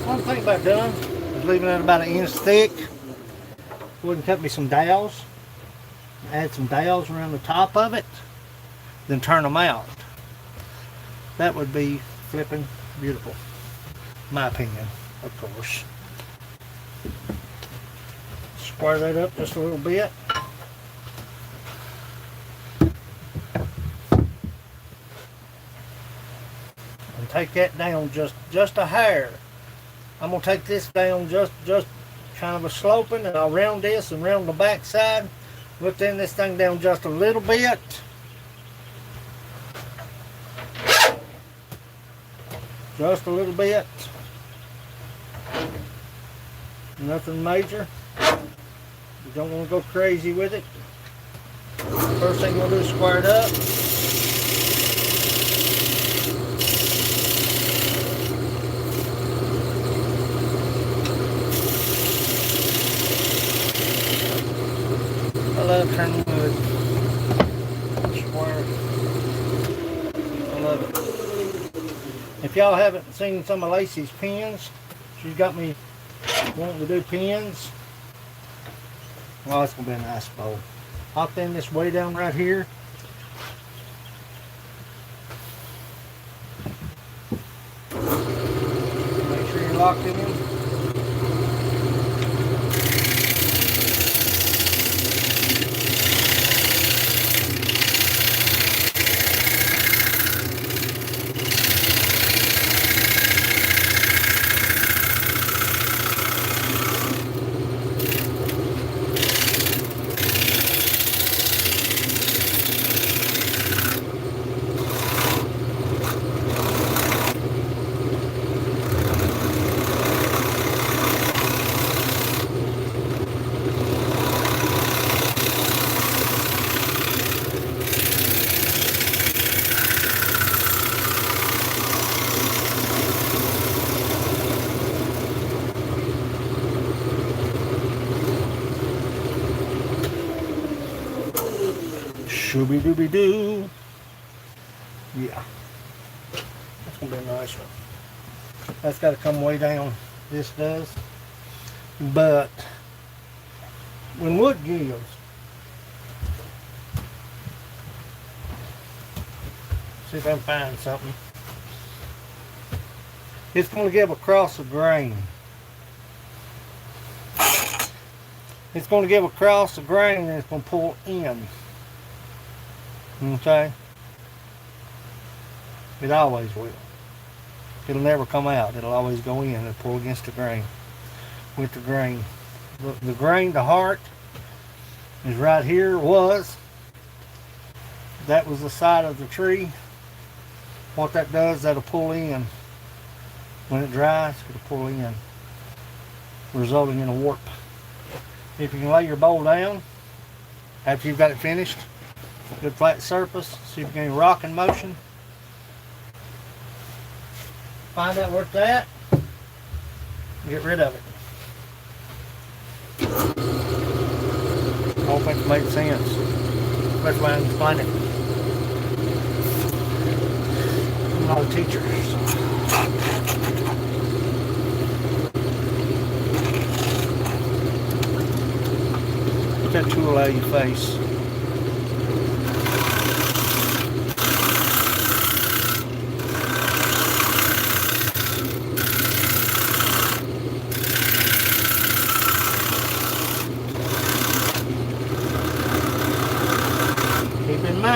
One thing about done is leaving it about an inch thick. Go ahead and cut me some dowels. Add some dowels around the top of it. Then turn them out. That would be flipping beautiful. My opinion, of course. Square that up just a little bit. And take that down just a hair. I'm gonna take this down just kind of a sloping, and I'll round this and round the back side. We'll thin this thing down just a little bit. Just a little bit. Nothing major. You don't want to go crazy with it. First thing we'll do is square it up. I love turning wood. Square. I love it. If y'all haven't seen some of Lacey's pins, she's got me wanting to do pins. Well, it's going to be a nice bowl. I'll thin this way down right here. Make sure you're locked in. Shooby dooby doo. Yeah. That's gonna be a nice one. That's gotta come way down. This does. But when wood gives, see if I can find something. It's gonna give across the grain. It's gonna give across the grain and it's gonna pull in. Okay? It always will. It'll never come out. It'll always go in and pull against the grain. With the grain. The grain, the heart, is right here, was. That was the side of the tree. What that does, that'll pull in. When it dries, it'll pull in. Resulting in a warp. If you can lay your bowl down, after you've got it finished, good flat surface, see if you get any rocking motion. Find out where it's at, get rid of it. I don't think it made sense. That's why I'm explaining it. I'm not a teacher. Put that tool out of your face.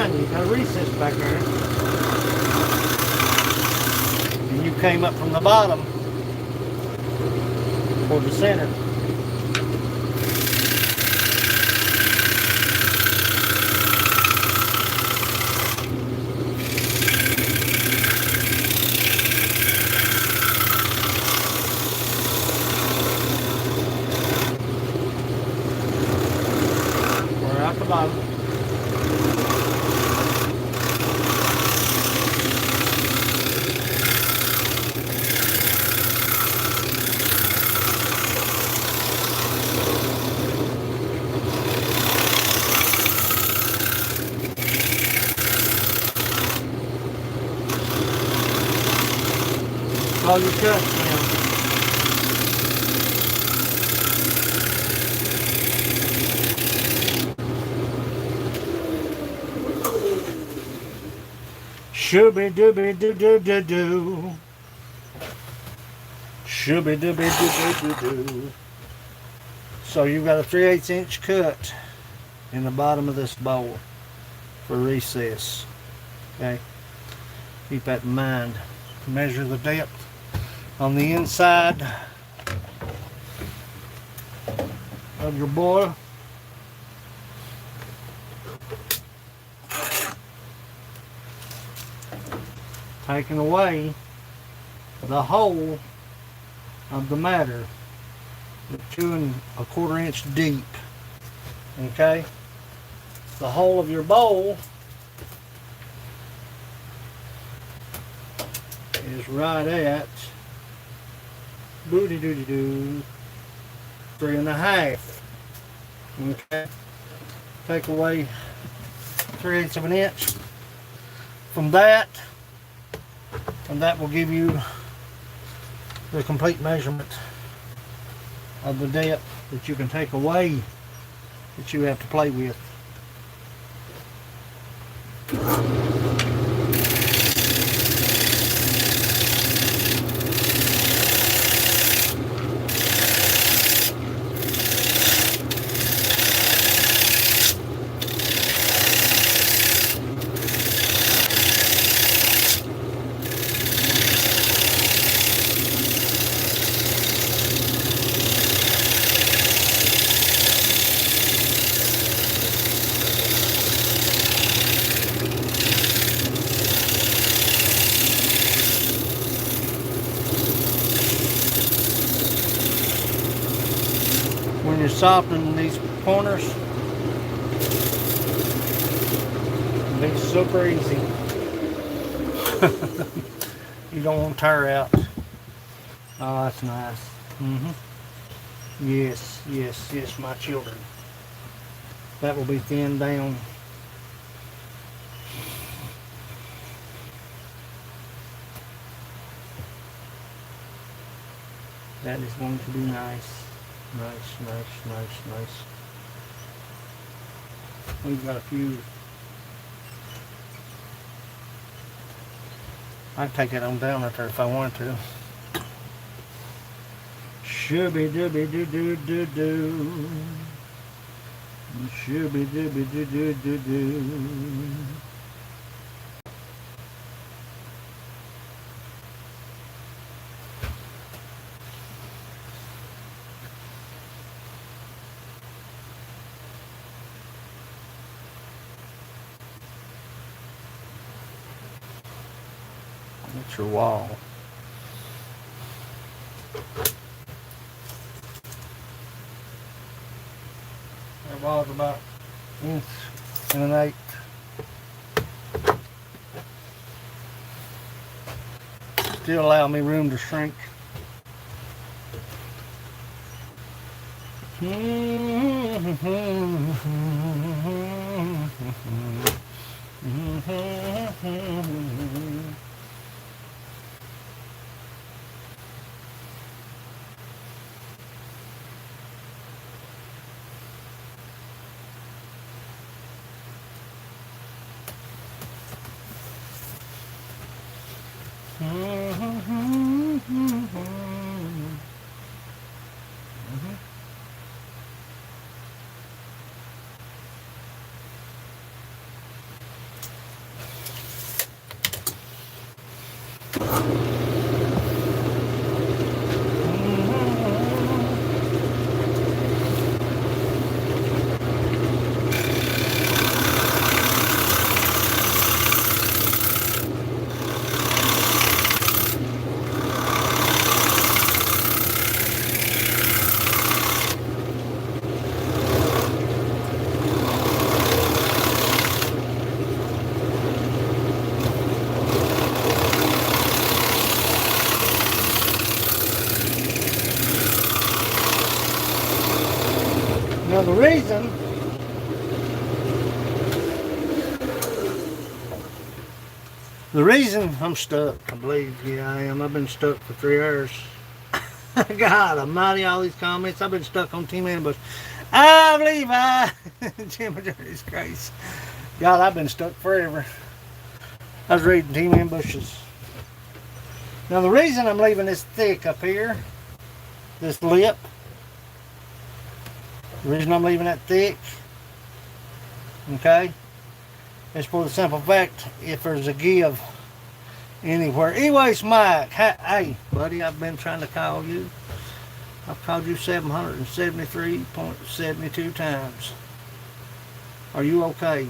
You got a recess back there, and you came up from the bottom toward the center. We're out the bottom. All your cuts now. Shooby dooby doo doo doo doo. Shooby dooby doo doo doo doo. So you've got a 3/8 inch cut in the bottom of this bowl for recess. Okay, keep that in mind. Measure the depth on the inside. of your boiler. Taking away the whole of the matter, 2¼ inch deep. Okay, the whole of your bowl is right at booty doody doo 3½. Okay, take away 3/8 of an inch from that, and that will give you the complete measurement of the depth that you can take away, that you have to play with. When you're softening these corners, it'll be super easy. You don't want to tear out. Oh, that's nice. Yes, yes, yes, my children. That will be thinned down. That is going to be nice. Nice, nice, nice, nice. We've got a few. I can take it on down right there if I want to. Shooby dooby doo doo doo doo. Shooby dooby doo doo doo doo. That's your wall. That wall's about 1 1/8 inch. Still allow me room to shrink. Now the reason I'm stuck, I believe, yeah I am. I've been stuck for 3 hours. God almighty, all these comments. I've been stuck on Team Ambush. I believe Jim Majority's grace. God, I've been stuck forever. I was reading Team Ambush's. Now the reason I'm leaving this thick up here, this lip, the reason I'm leaving that thick, okay, is for the simple fact, if there's a give anywhere. Anyways, Mike, hey, buddy, I've been trying to call you. I've called you 773.72 times. Are you okay?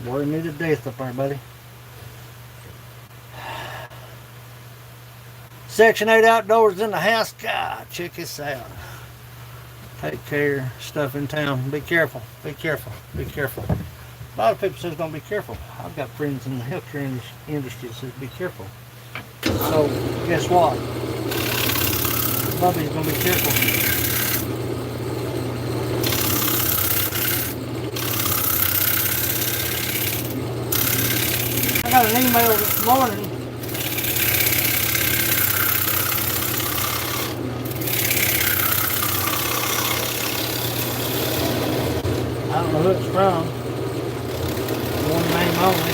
Worry me to death up there, buddy. Section 8 outdoors in the house. God, check this out. Take care. Stuff in town. Be careful. Be careful. Be careful. A lot of people says don't be careful. I've got friends in the healthcare industry that says be careful. So guess what? Bubby's gonna be careful. I got an email this morning. I don't know who it's from. One name only.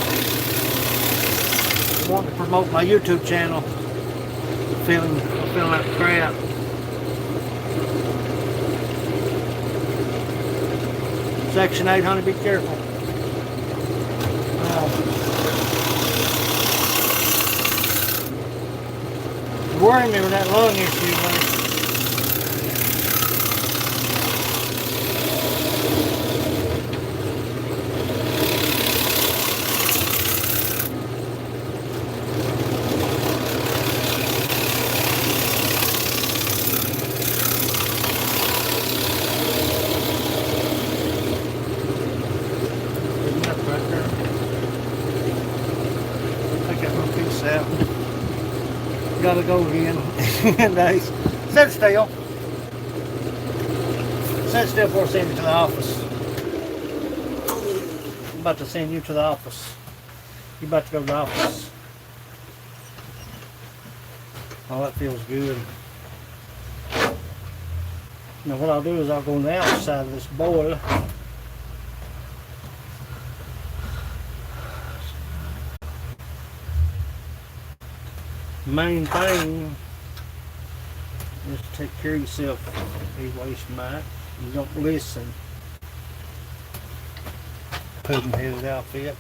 I want to promote my YouTube channel. Feeling like crap. Section 8, honey, be careful. Worrying me with that lung issue, buddy. Gotta go again. Nice. Sit still. Sit still before I send you to the office. I'm about to send you to the office. You're about to go to the office. Oh, that feels good. Now what I'll do is I'll go on the outside of this boiler. Main thing is to take care of yourself. You waste might. You don't listen. Pudding-headed outfit.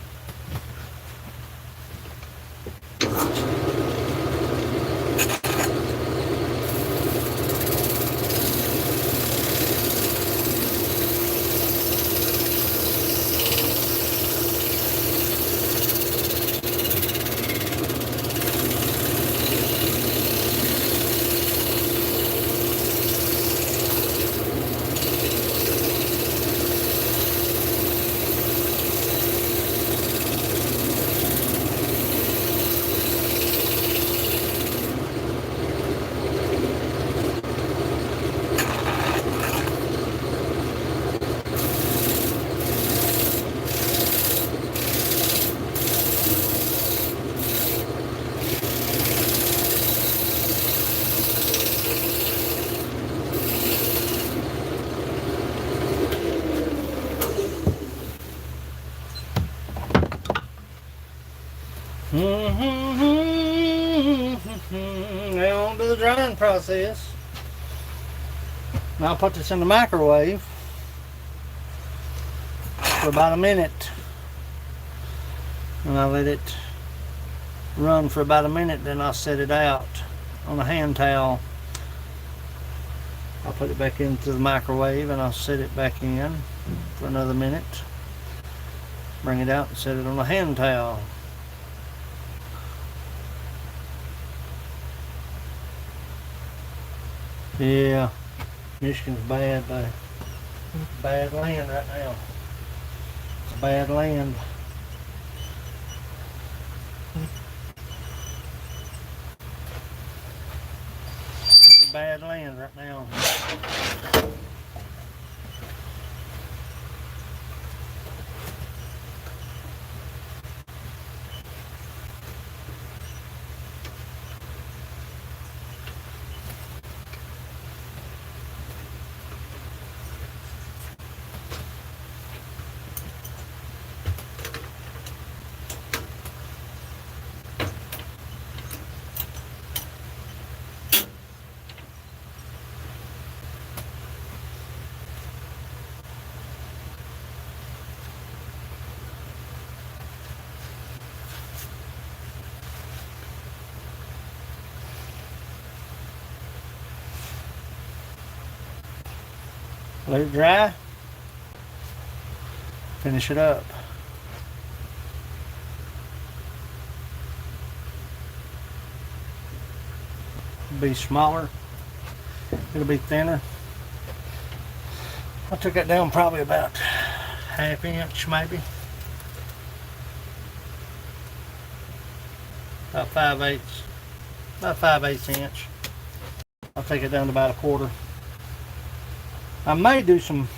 Now on to the drying process. Now I'll put this in the microwave for about a minute. And I'll let it run for about a minute, then I'll set it out on a hand towel. I'll put it back into the microwave and I'll set it back in for another minute. Bring it out and set it on a hand towel. Yeah, Michigan's bad, buddy. Bad land right now. It's bad land. It's a bad land right now. Let it dry. Finish it up. It'll be smaller. It'll be thinner. I took it down probably about ½ inch maybe. About 5/8. About 5/8 inch. I'll take it down to about 1/4. I may do some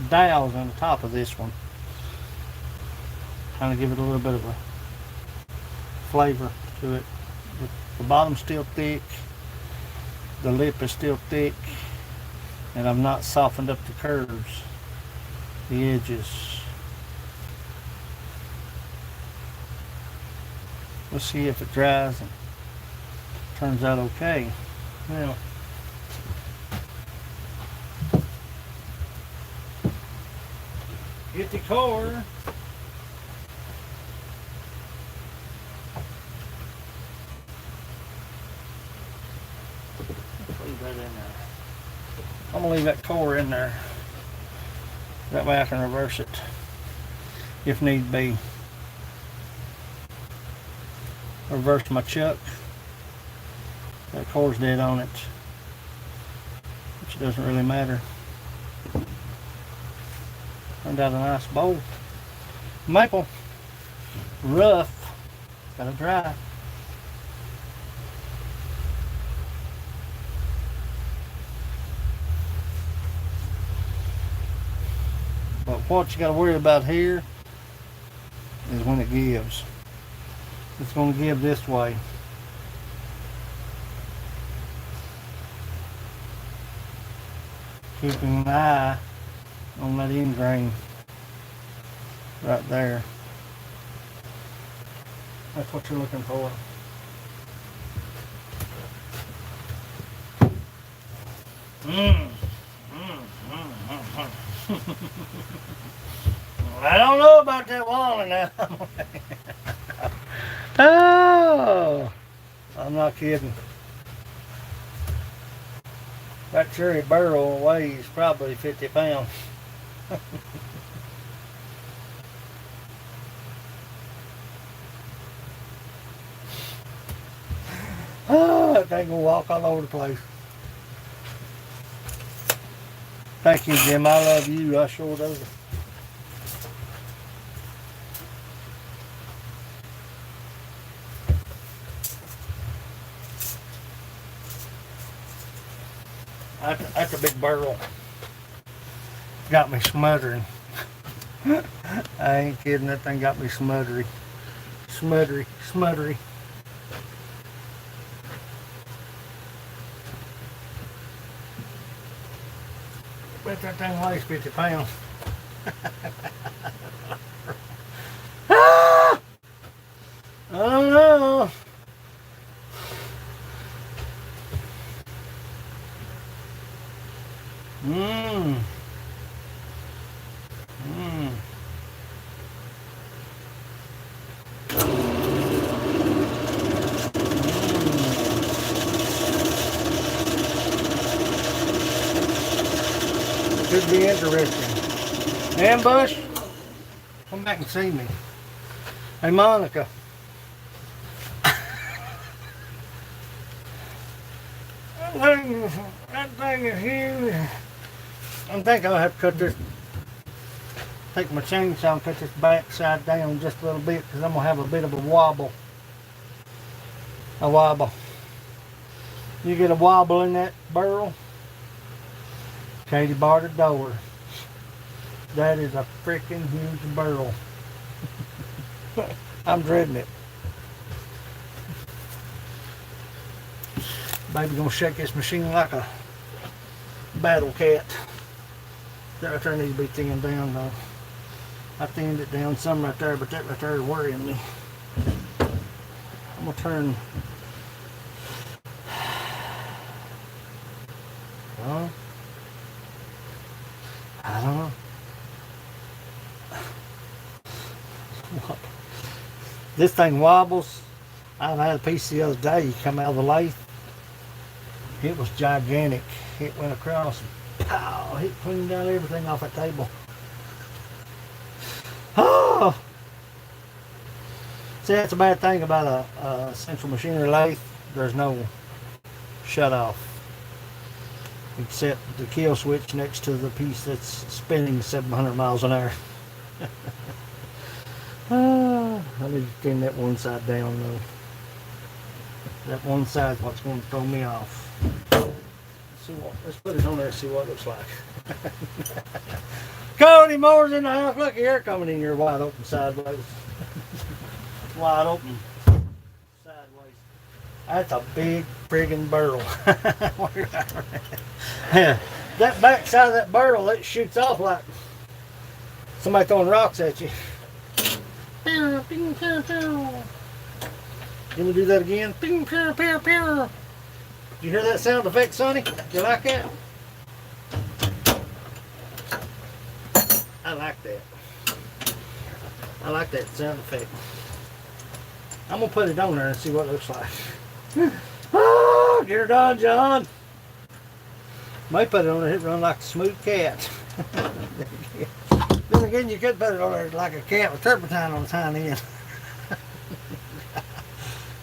dowels on the top of this one. Kind of give it a little bit of a flavor to it. The bottom's still thick. The lip is still thick. And I've not softened up the curves. The edges. Let's see if it dries and turns out okay. Now, get the core. Leave that in there. I'm gonna leave that core in there. That way I can reverse it if need be. Reverse my chuck. That core's dead on it, which doesn't really matter. Turned out a nice bowl. Maple. Rough. Gotta dry. But what you gotta worry about here is when it gives. It's gonna give this way. Keeping an eye on that end grain right there. That's what you're looking for. I don't know about that walnut now. Oh, I'm not kidding. That cherry barrel weighs probably 50 pounds. Oh, that thing will walk all over the place. Thank you, Jim. I love you. I sure do. That's a big barrel. Got me smothering. I ain't kidding. That thing got me smuddery. Smuddery. Smuddery. Bet that thing weighs 50 pounds. Ah! I don't know. Mmm. Mmm. Could be interesting. Ambush, come back and see me. Hey, Monica. That thing is huge. I think I'll have to cut this, take my chainsaw and cut this back side down just a little bit because I'm going to have a bit of a wobble. A wobble. You get a wobble in that barrel, Katie barred the door. That is a freaking huge barrel. I'm dreading it. Baby gonna shake this machine like a battle cat. That right there needs to be thinned down though. I thinned it down some right there, but that right there is worrying me. I'm gonna turn. Well, I don't know. This thing wobbles. I had a piece the other day. You come out of the lathe It was gigantic. It went across and pow, it cleaned out everything off that table. Oh! See, that's a bad thing about a central machinery lathe. There's no shut off, except the kill switch next to the piece that's spinning 700 miles an hour. I need to turn that one side down though. That one side's what's going to throw me off. Let's put it on there and see what it looks like. Cody Moore's in the house. Look here, coming in here wide open sideways. Wide open sideways. That's a big friggin' barrel. That back side of that barrel, it shoots off like somebody throwing rocks at you. Can we do that again? Did you hear that sound effect, Sonny? You like that? I like that. I like that sound effect. I'm gonna put it on there and see what it looks like. Oh, get her done, John. Might put it on there, it run like a smooth cat. Then again, you could put it on there like a cat with turpentine on its hind end.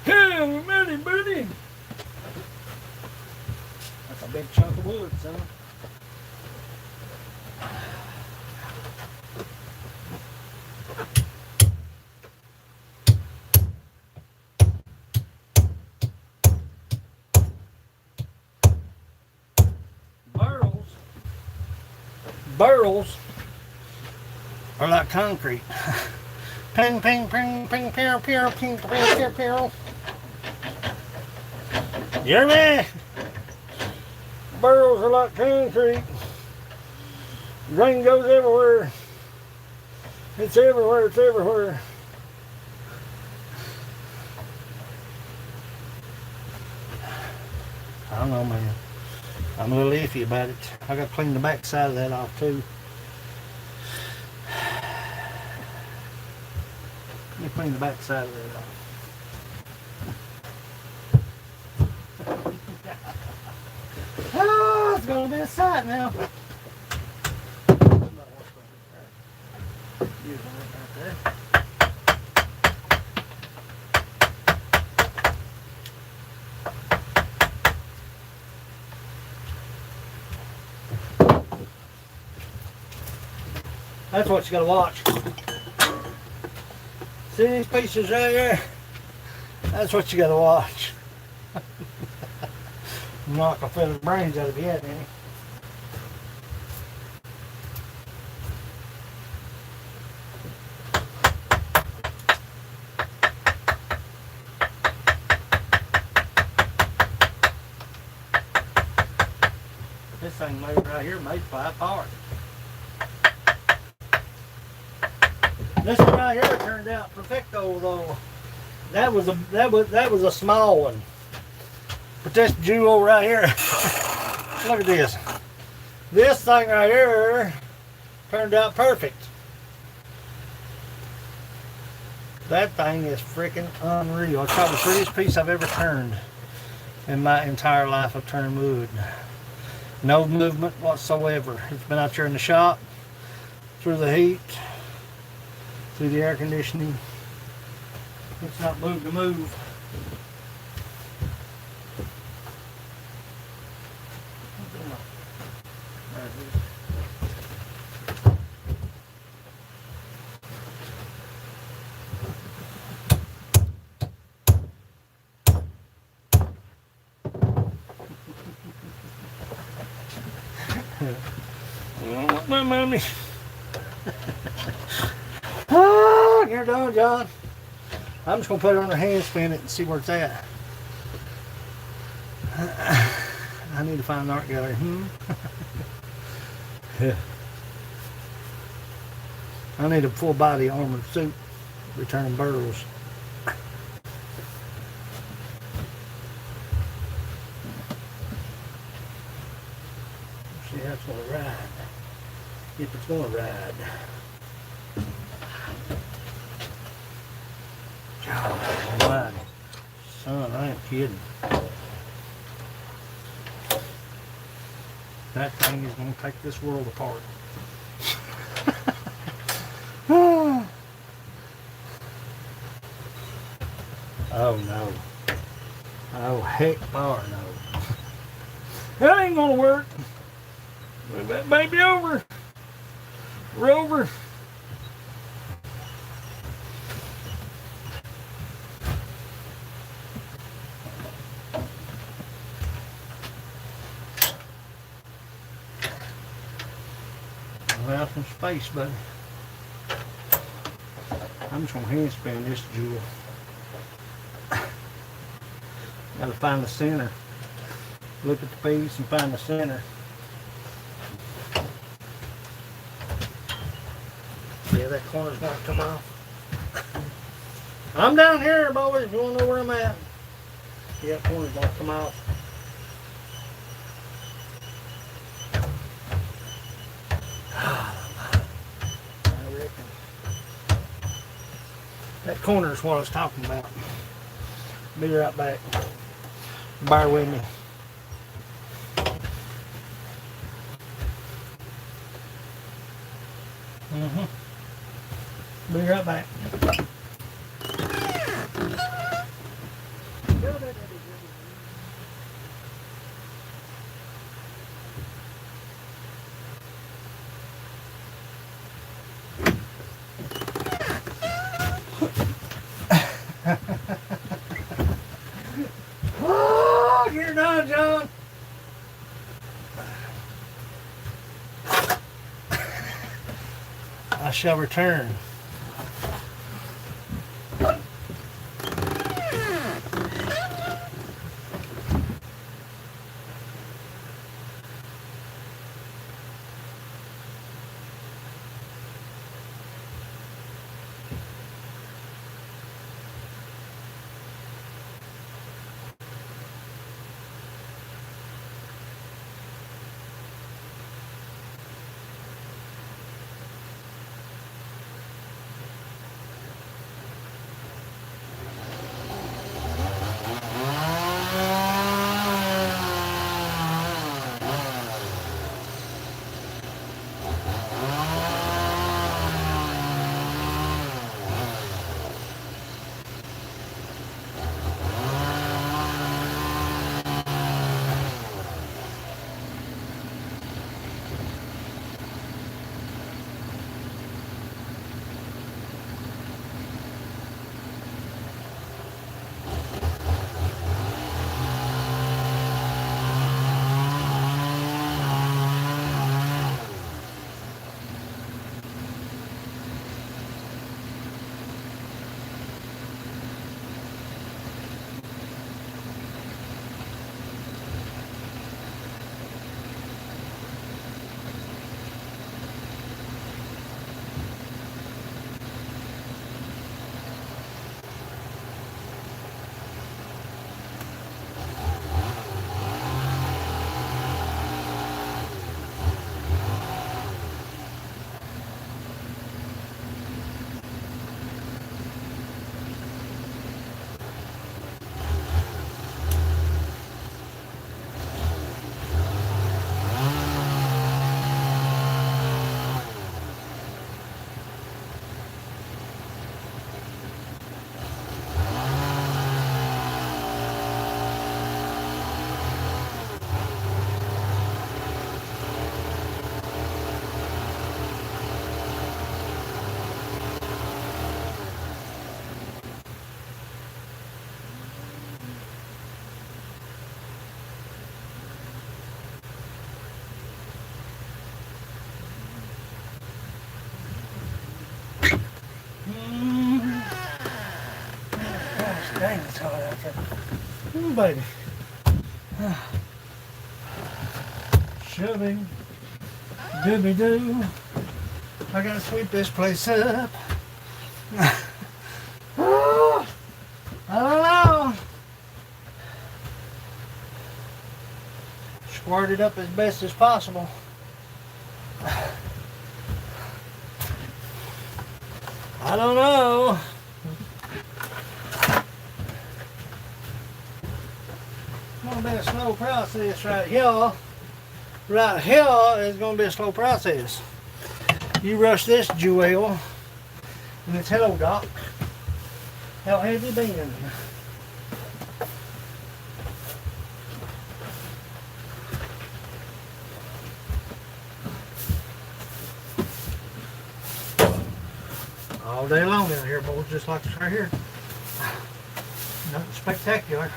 Come on, buddy. That's a big chunk of wood, son. Barrels are like concrete. Ping, ping, ping, ping, pew, pew, ping, pew, pew, pew. You hear me? Barrels are like concrete. Grain goes everywhere. It's everywhere, it's everywhere. I don't know, man. I'm a little iffy about it. I got to clean the back side of that off too. Let me clean the back side of that off. Oh, it's going to be a sight now. That's what you gotta watch. See these pieces right here? That's what you gotta watch. I'm not gonna fill the brains out of your head, any. This thing made right here made 5 parts. This one right here turned out perfecto though. That was a small one. But this jewel right here, look at this. This thing right here turned out perfect. That thing is freaking unreal. It's probably the prettiest piece I've ever turned in my entire life of turning wood. No movement whatsoever. It's been out here in the shop, through the heat, through the air conditioning. It's not moved to move. My mommy. Oh, you're done, John. I'm just gonna put it on her hand, spin it, and see where it's at. I need to find an art gallery. Yeah. I need a full body armored suit, returning burls. See how it's gonna ride. If it's gonna ride. God almighty. Son, I ain't kidding. That thing is going to take this world apart. Oh no. Oh heck bar no. That ain't gonna work. Move that baby over. Rover. Allow some space, buddy. I'm just gonna hand spin this jewel. Gotta find the center. Look at the piece and find the center. Yeah, that corner's gonna come off. I'm down here, boys, if you wanna know where I'm at. Yeah, that corner's gonna come off. I reckon. That corner is what I was talking about. Be right back. Bear with me. Be right back. Oh, you're done, John. I shall return. Dang, it's hot out there. Ooh, baby. Shoving. Dooby doo. I gotta sweep this place up. Oh, I don't know. Squirt it up as best as possible. I don't know. Gonna be a slow process right here. Right here is going to be a slow process. You rush this jewel, and it's hello, Doc. How have you been? All day long down here, boys, just like this right here. Nothing spectacular.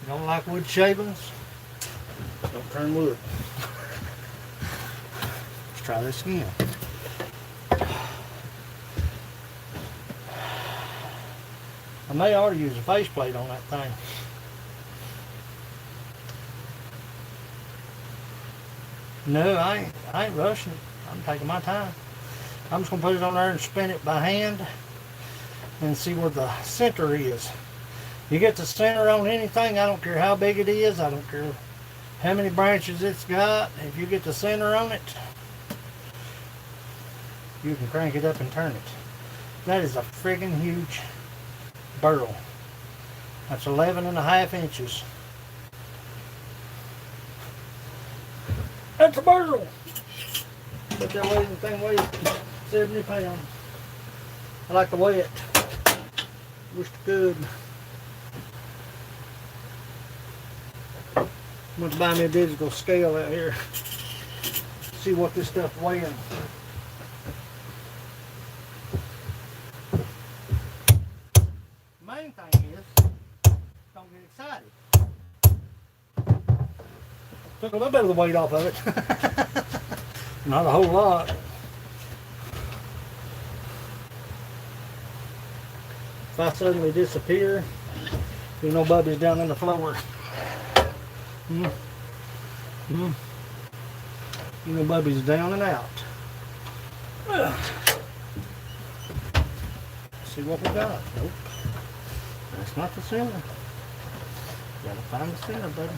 You don't like wood shavings? Don't turn wood. Let's try this again. I may ought to use a faceplate on that thing. No, I ain't rushing it. I'm taking my time. I'm just going to put it on there and spin it by hand and see where the center is. You get the center on anything, I don't care how big it is, I don't care how many branches it's got. If you get the center on it, you can crank it up and turn it. That is a friggin' huge burl. That's 11.5 inches. That's a burl. But that weighing thing weighs 70 pounds. I like to weigh it. Wish it could. I'm going to buy me a digital scale out here. See what this stuff weighing. Main thing is, don't get excited. Took a little bit of the weight off of it. Not a whole lot. If I suddenly disappear, you know Bubby's down on the floor. You know Bubby's down and out. See what we got. Nope. That's not the center. Gotta find the center, buddy.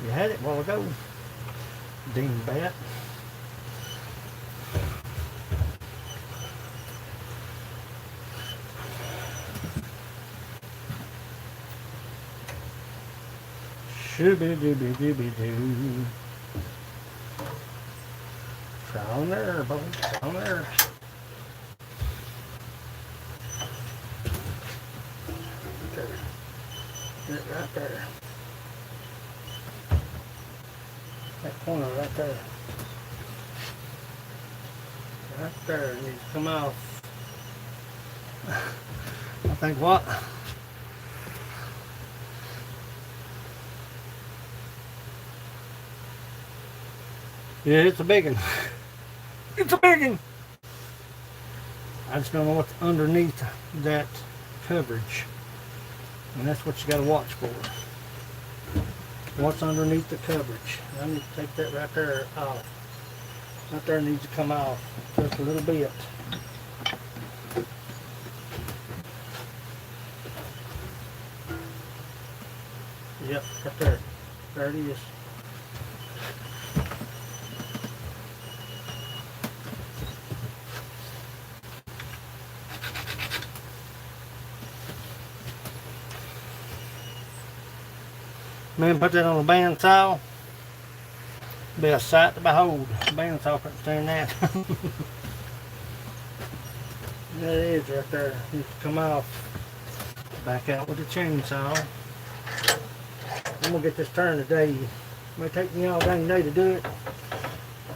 You had it a while ago. Dingbat. Shooby-dooby-dooby-doo. Try on there, buddy. Try on there. There. Get it right there. That corner right there. Right there. It needs to come off. I think what? Yeah, it's a big one. It's a big one. I just don't know what's underneath that coverage. And that's what you got to watch for. What's underneath the coverage. I need to take that right there off. Right there needs to come off just a little bit. Yep, right there. There it is. Man, put that on a bandsaw. Be a sight to behold. Bandsaw couldn't stand that. There it is right there. Needs to come off. Back out with the chainsaw. I'm gonna get this turned today. It may take me all dang day to do it,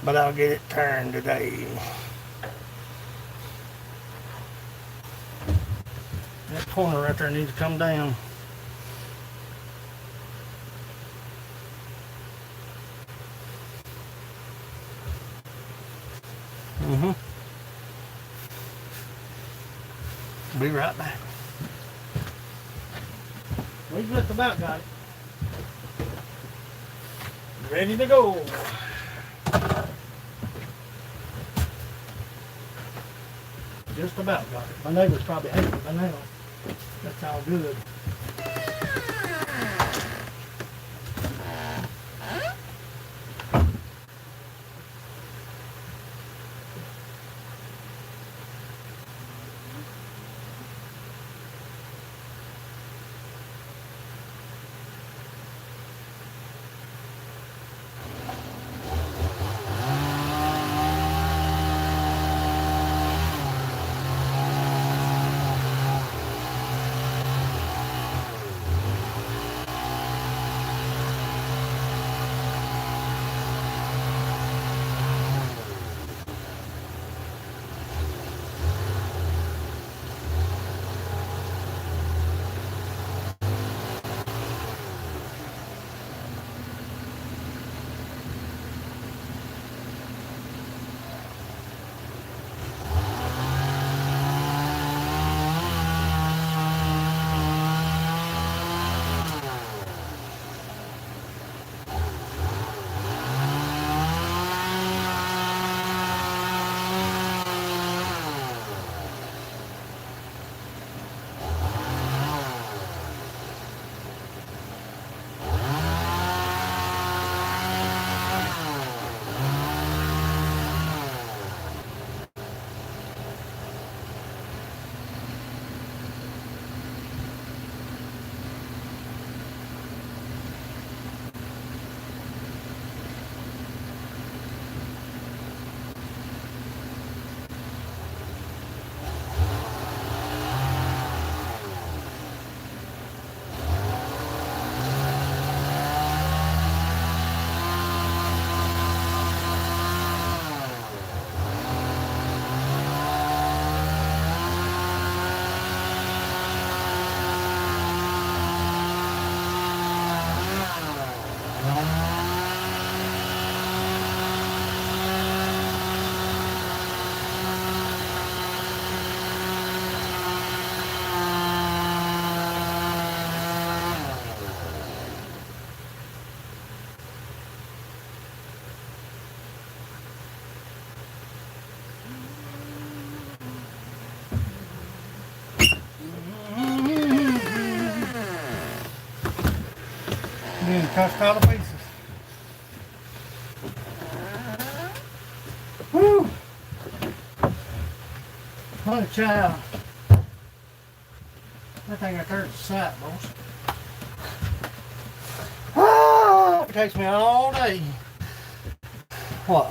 but I'll get it turned today. That corner right there needs to come down. Be right back. We've just about got it. Ready to go. Just about got it. My neighbors probably hate it by now. That's all good. Cut all the pieces. Woo! Holy child. That thing right there is a sight, boss. Ah, it takes me all day. What?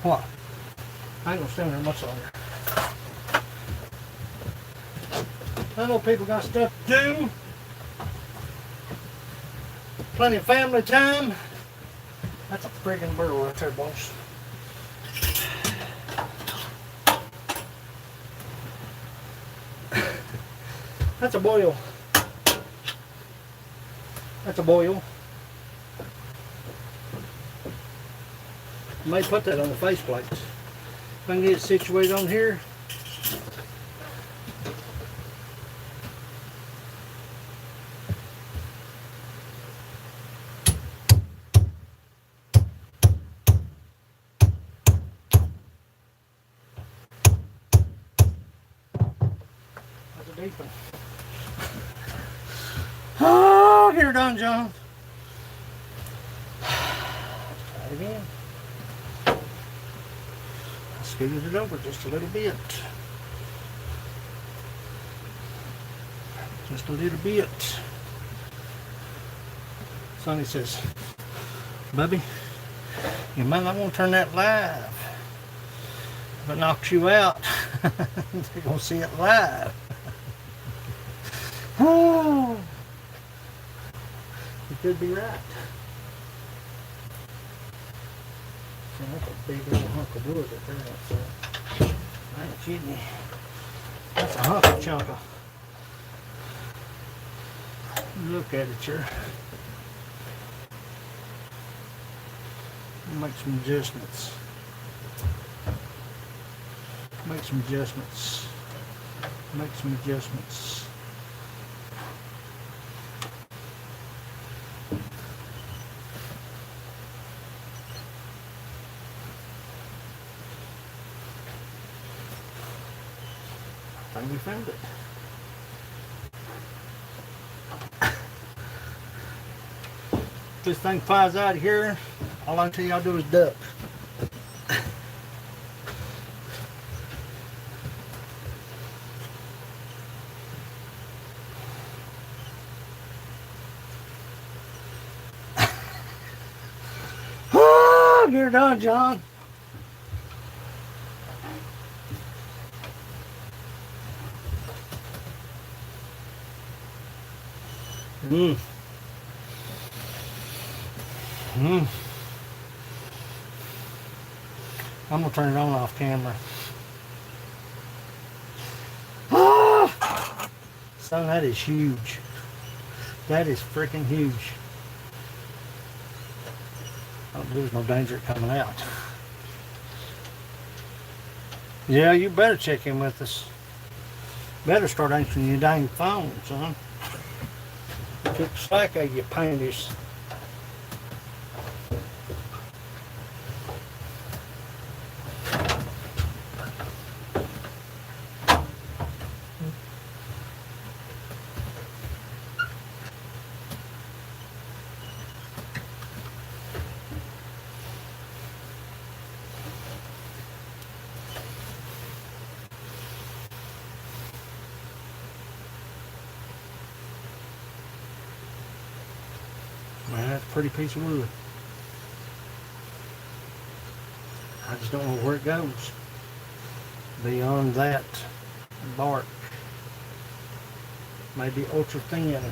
What? I ain't gonna stand there much longer. I know people got stuff to do. Plenty of family time. That's a friggin' burrow right there, boss. That's a boil. That's a boil. I may put that on the faceplates. If I can get it situated on here. That's a deep one. Oh, get her done, John. Try it again. Scooted it over just a little bit. Just a little bit. Sonny says, Bubby, you might not want to turn that live. If it knocks you out, they're going to see it live. Oh, you could be right. See, that's a big old hunk of wood right there. So I ain't kidding you. That's a hunk of chunker. Look at it here. Make some adjustments. Make some adjustments. Make some adjustments. I think we found it. If this thing flies out of here, all I can tell y'all do is duck. Oh, you're done, John. I'm gonna turn it on off camera. Ah! Son, that is huge. That is freaking huge. Oh, there's no danger of coming out. Yeah, you better check in with us. Better start answering your dang phone, son. Took the slack out of your panties. Man, that's a pretty piece of wood. I just don't know where it goes. Beyond that bark. Maybe ultra thin.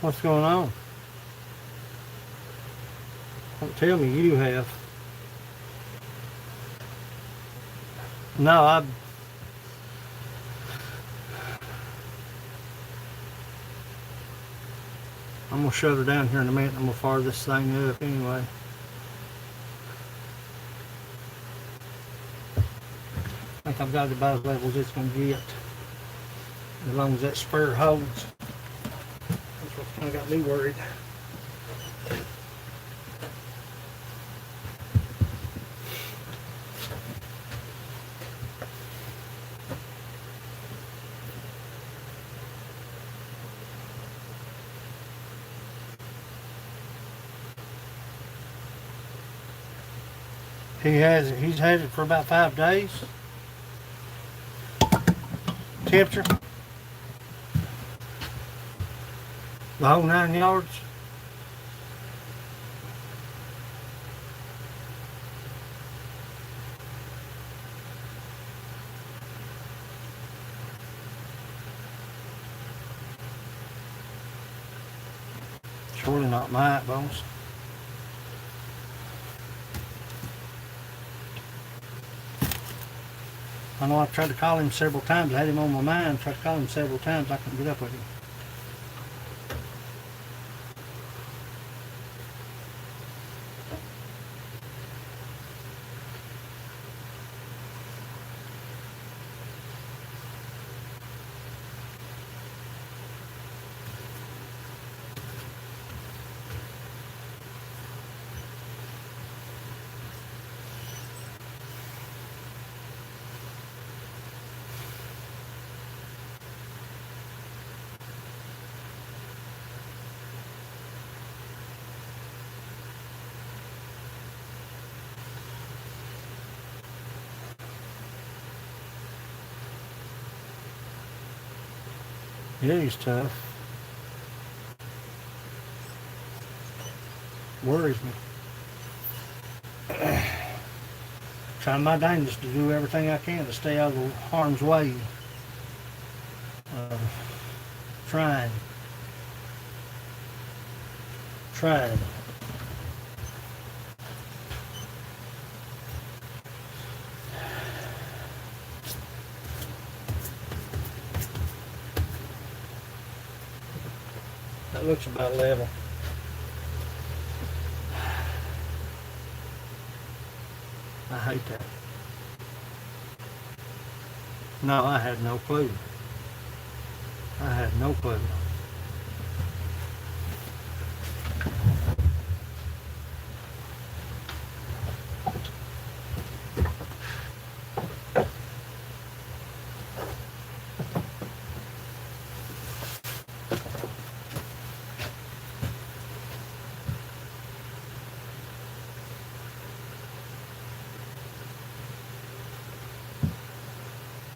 What's going on? Don't tell me you have. No, I'm gonna shut her down here in a minute. I'm gonna fire this thing up anyway. think I've got it about as level as it's going to get. As long as that spur holds. That's what's kind of got me worried. He's had it for about 5 days. Temperature, the whole 9 yards. Surely not my bones. I know I've tried to call him several times. I had him on my mind. Tried to call him several times. I couldn't get up with him. Yeah, he's tough. Worries me. Trying my dangest to do everything I can to stay out of harm's way. Trying. That looks about level. I hate that. No, I had no clue. I had no clue.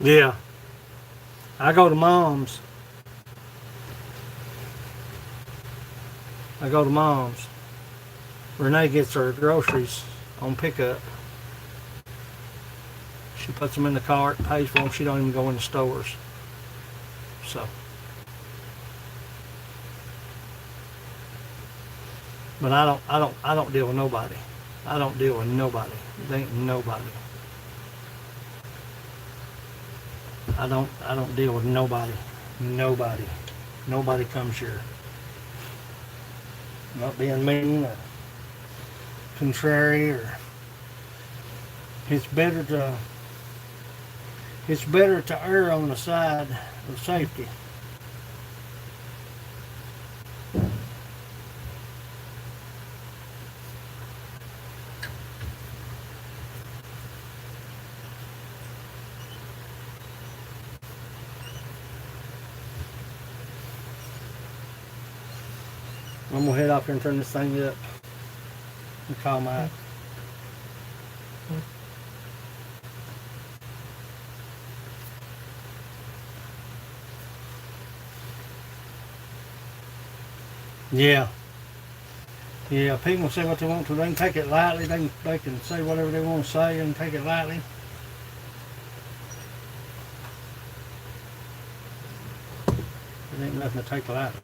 Yeah. I go to Mom's. Renee gets her groceries on pickup. She puts them in the cart, pays for them. She don't even go in the stores. So. But I don't deal with nobody. I don't deal with nobody. There ain't nobody. I don't deal with nobody. Nobody comes here. Not being mean or contrary, or it's better to err on the side of safety. I'm gonna head off here and turn this thing up and call my. Yeah. People say what they want to. They can take it lightly. They can say whatever they want to say and take it lightly. It ain't nothing to take lightly.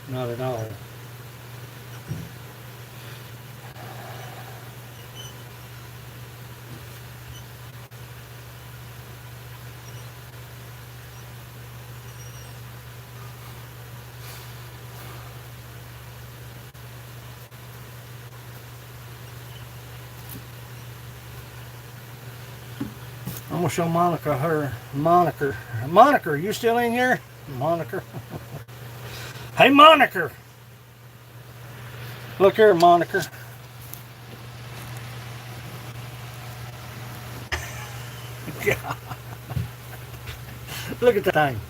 Not at all. I'm gonna show Monica her moniker. Moniker, you still in here? Moniker. Hey, Moniker. Look here, Moniker. God. Look at that thing.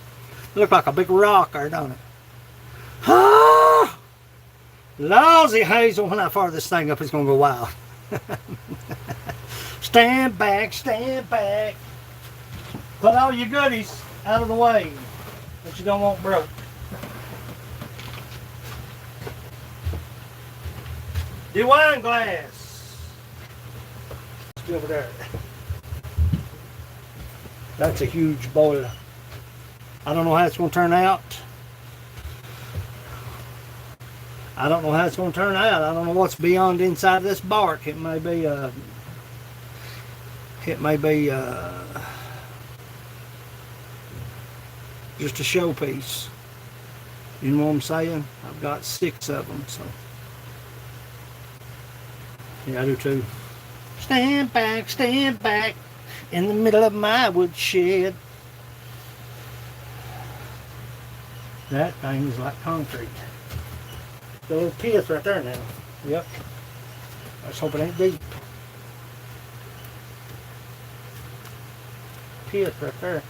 Look like a big rock there, don't it? Ah! Lousy Hazel. When I fire this thing up, it's gonna go wild. Stand back, stand back. Put all your goodies out of the way that you don't want broke. Your wine glass. Let's go over there. That's a huge boiler. I don't know how it's going to turn out. I don't know how it's going to turn out. I don't know what's beyond inside this bark. It may be just a showpiece. You know what I'm saying? I've got 6 of them, so yeah, I do too. Stand back in the middle of my woodshed. That thing is like concrete. The little pith right there now. Yep. Let's hope it ain't deep. Pith right there.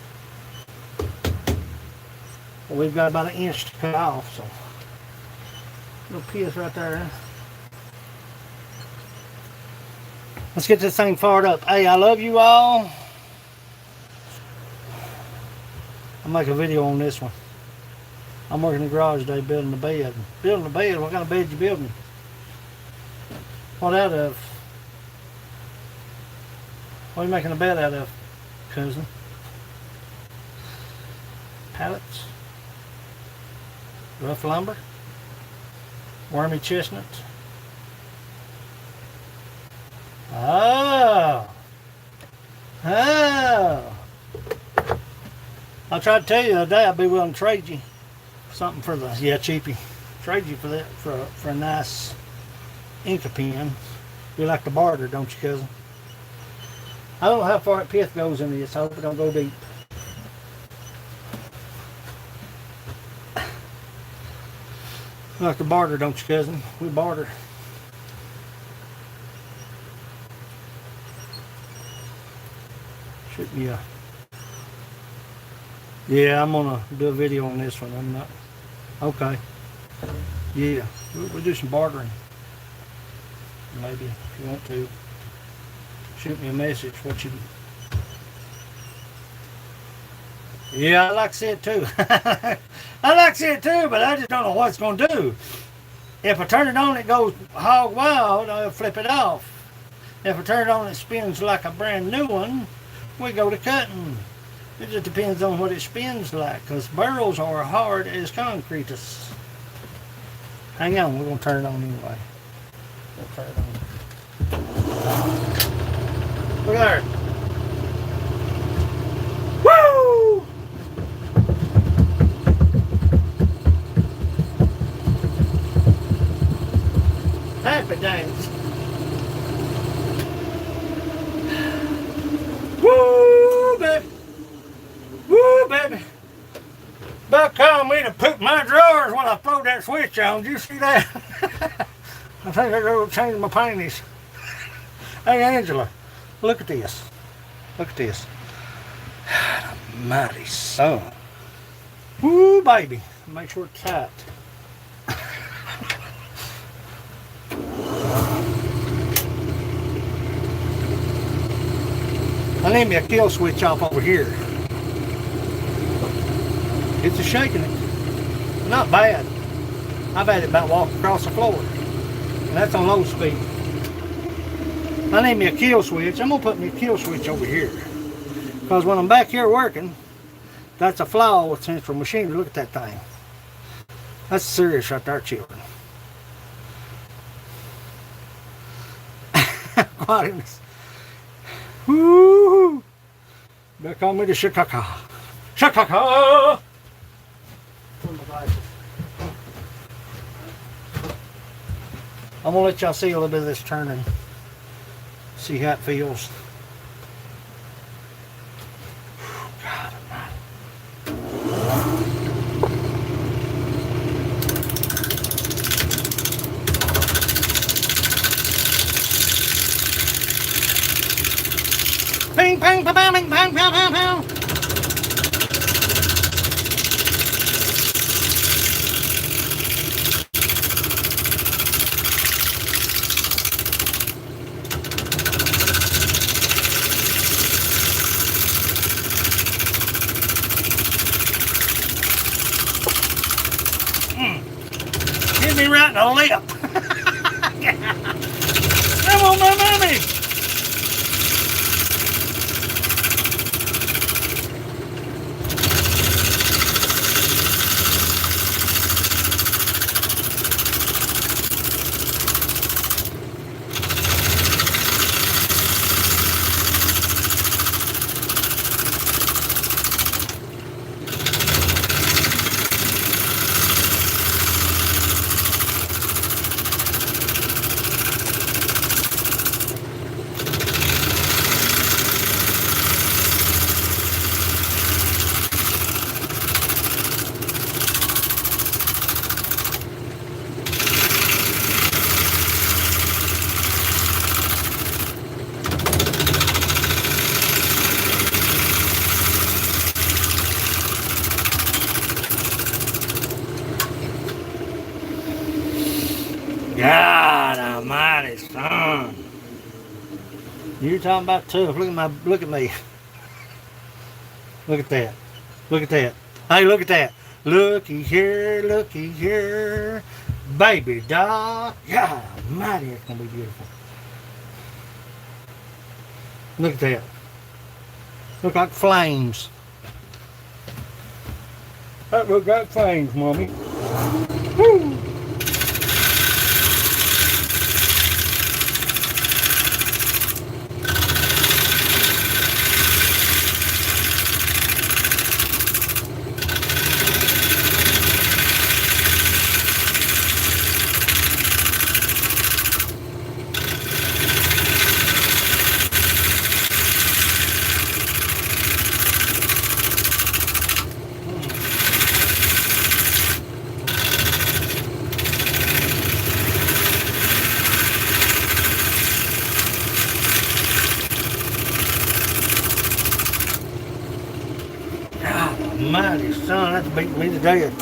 Well, we've got about 1 inch to cut off, so little pith right there. Let's get this thing fired up. Hey, I love you all. I'll make a video on this one. I'm working in the garage today building a bed. Building a bed? What kind of bed you building? What out of? What are you making a bed out of, cousin? Pallets? Rough lumber? Wormy chestnut? Oh. Oh. I tried to tell you the other day I'd be willing to trade you something for the, yeah, cheapy. Trade you for that, for a nice Inca pen. You like to barter, don't you, cousin? I don't know how far that pith goes into this. I hope it don't go deep. You like to barter, don't you, cousin? We barter. Shoot me a... Yeah, I'm gonna do a video on this one. I'm not... Okay. Yeah, we'll do some bartering. Maybe, if you want to. Shoot me a message, what you... Yeah, I like to see it too. I like to see it too, but I just don't know what it's gonna do. If I turn it on, it goes hog wild, I'll flip it off. If I turn it on, it spins like a brand new one. We go to cutting. It just depends on what it spins like, because barrels are hard as concrete. Hang on, we're going to turn it on anyway. We'll turn it on. Look there. Woo! Happy dance. Woo, baby. Woo, baby. About calling me to poop my drawers when I throw that switch on. Did you see that? I think I go change my panties. Hey, Angela, look at this. Look at this. Mighty son. Woo, baby. Make sure it's tight. I need me a kill switch off over here. It's a shaking it. Not bad. I've had it about walk across the floor. And that's on low speed. I need me a kill switch. I'm going to put me a kill switch over here. Because when I'm back here working, that's a flaw with central machinery. Look at that thing. That's serious right there, children. Quietness. Woo! They call me the Chicago. Chicago! I'm gonna let y'all see a little bit of this turning. See how it feels. Ping, pang, pa, bang, ping, pang, pow, pow, pow. Hit me right in the lip. Come on, my mommy. God almighty, son. You're talking about tough. Look at me. Look at that. Look at that. Hey, look at that. Looky here. Baby doll. God almighty, it's gonna be beautiful. Look at that. Look like flames. That look like flames, mommy. Woo! Mighty son, that's beating me to death.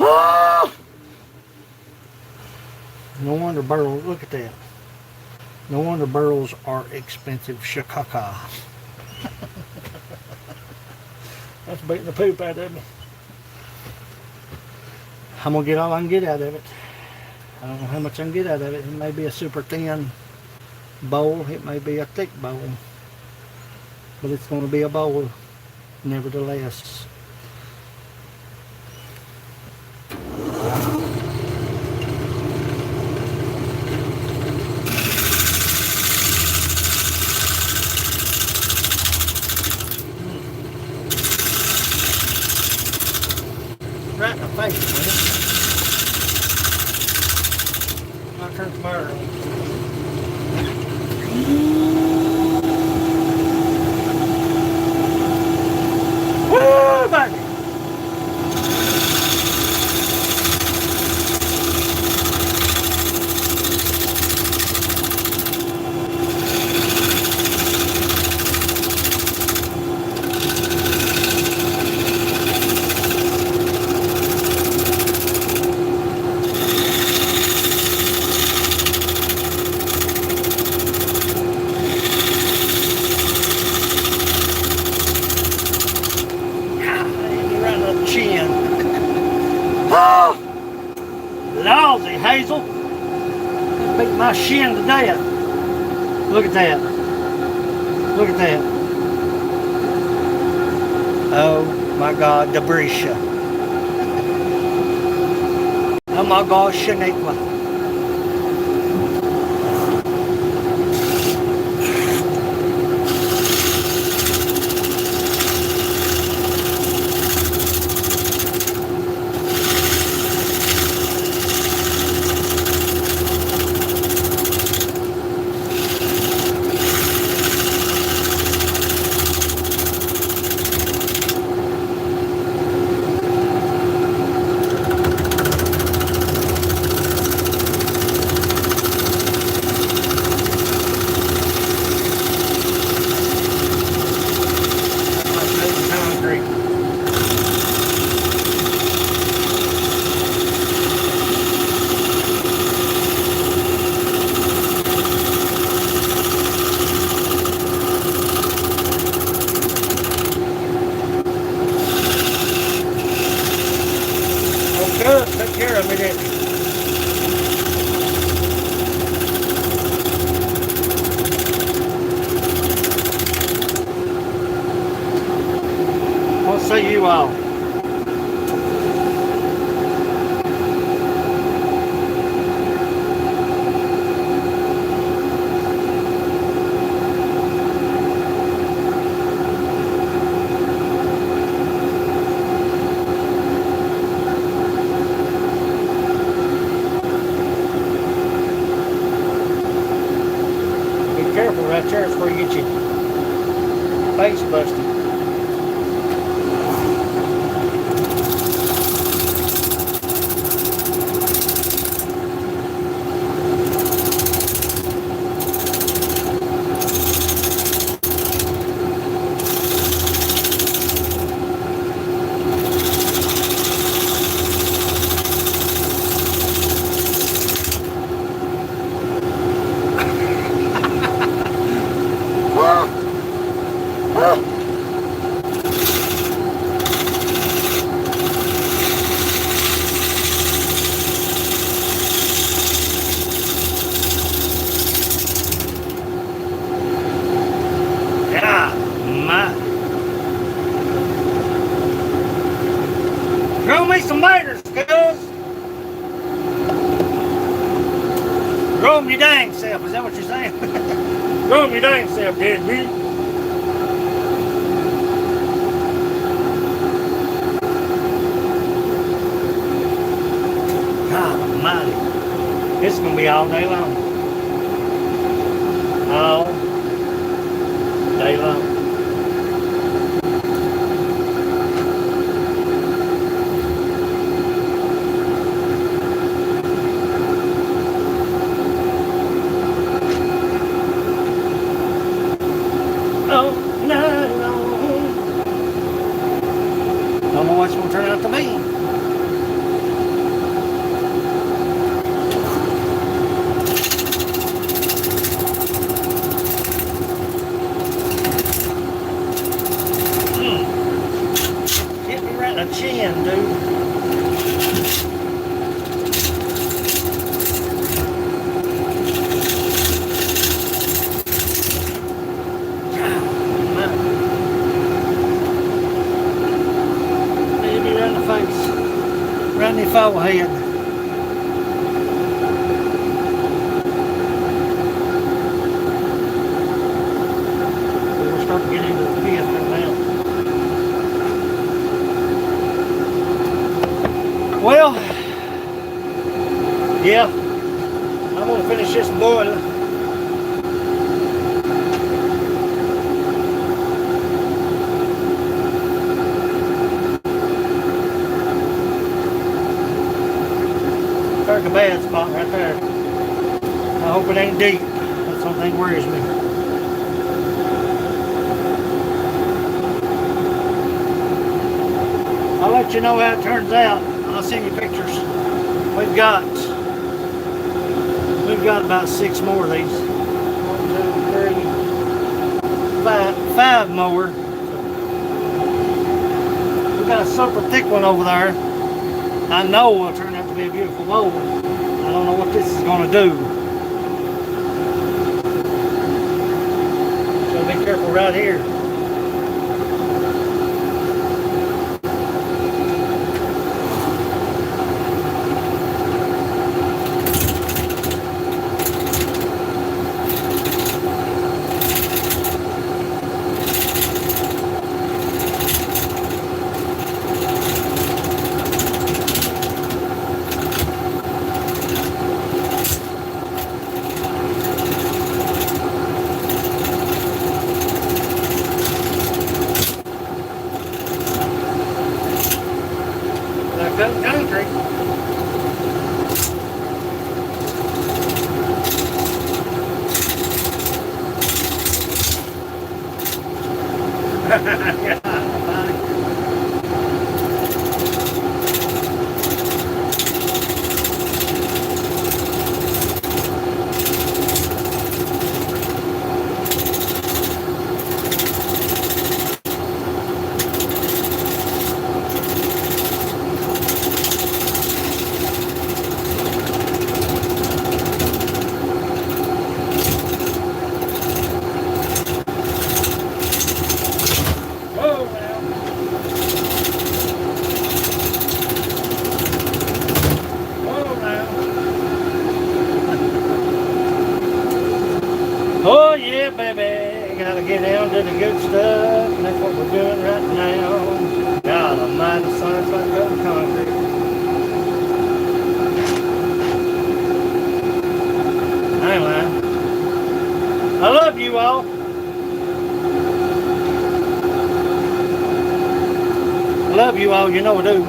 Ah! No wonder burros, look at that. No wonder burros are expensive shakaka. That's beating the poop out of me. I'm gonna get all I can get out of it. I don't know how much I can get out of it. It may be a super thin bowl, it may be a thick bowl, but it's gonna be a bowl nevertheless. Right in the face, man. I'll turn the fire on. Woo, baby! Chin. Oh! Lousy, Hazel. Beat my shin to death. Look at that. Look at that. Oh my God, Debrisha. Oh my God, Shaniqua. you all. Be careful right there, it's where you get your face busted. Yeah, my. Grow me some laters, cuz. Grow them your dang self, is that what you're saying? Grow them your dang self, deadbeat. God almighty. This is going to be all day long. All day long. All night long. Don't know what it's going to turn out to be. Hit me right in the chin, dude. Hit me right in the face. Right in the forehead. We're starting to get into the fifth right now. Well, yeah, I'm gonna finish this boiler. There's a bad spot right there. I hope it ain't deep. That's the only thing that worries me. I'll let you know how it turns out. I'll send you pictures. We've got about 6 more of these. 1, 2, 3, 5 more. We've got a super thick one over there. I know will turn out to be a beautiful bowl. I don't know what this is going to do. So be careful right here. Cutting concrete. Yeah, whoa. get down to the good stuff, and that's what we're doing right now. God almighty, son, it's like cutting concrete. I ain't lying. I love you all. I love you all, you know I do.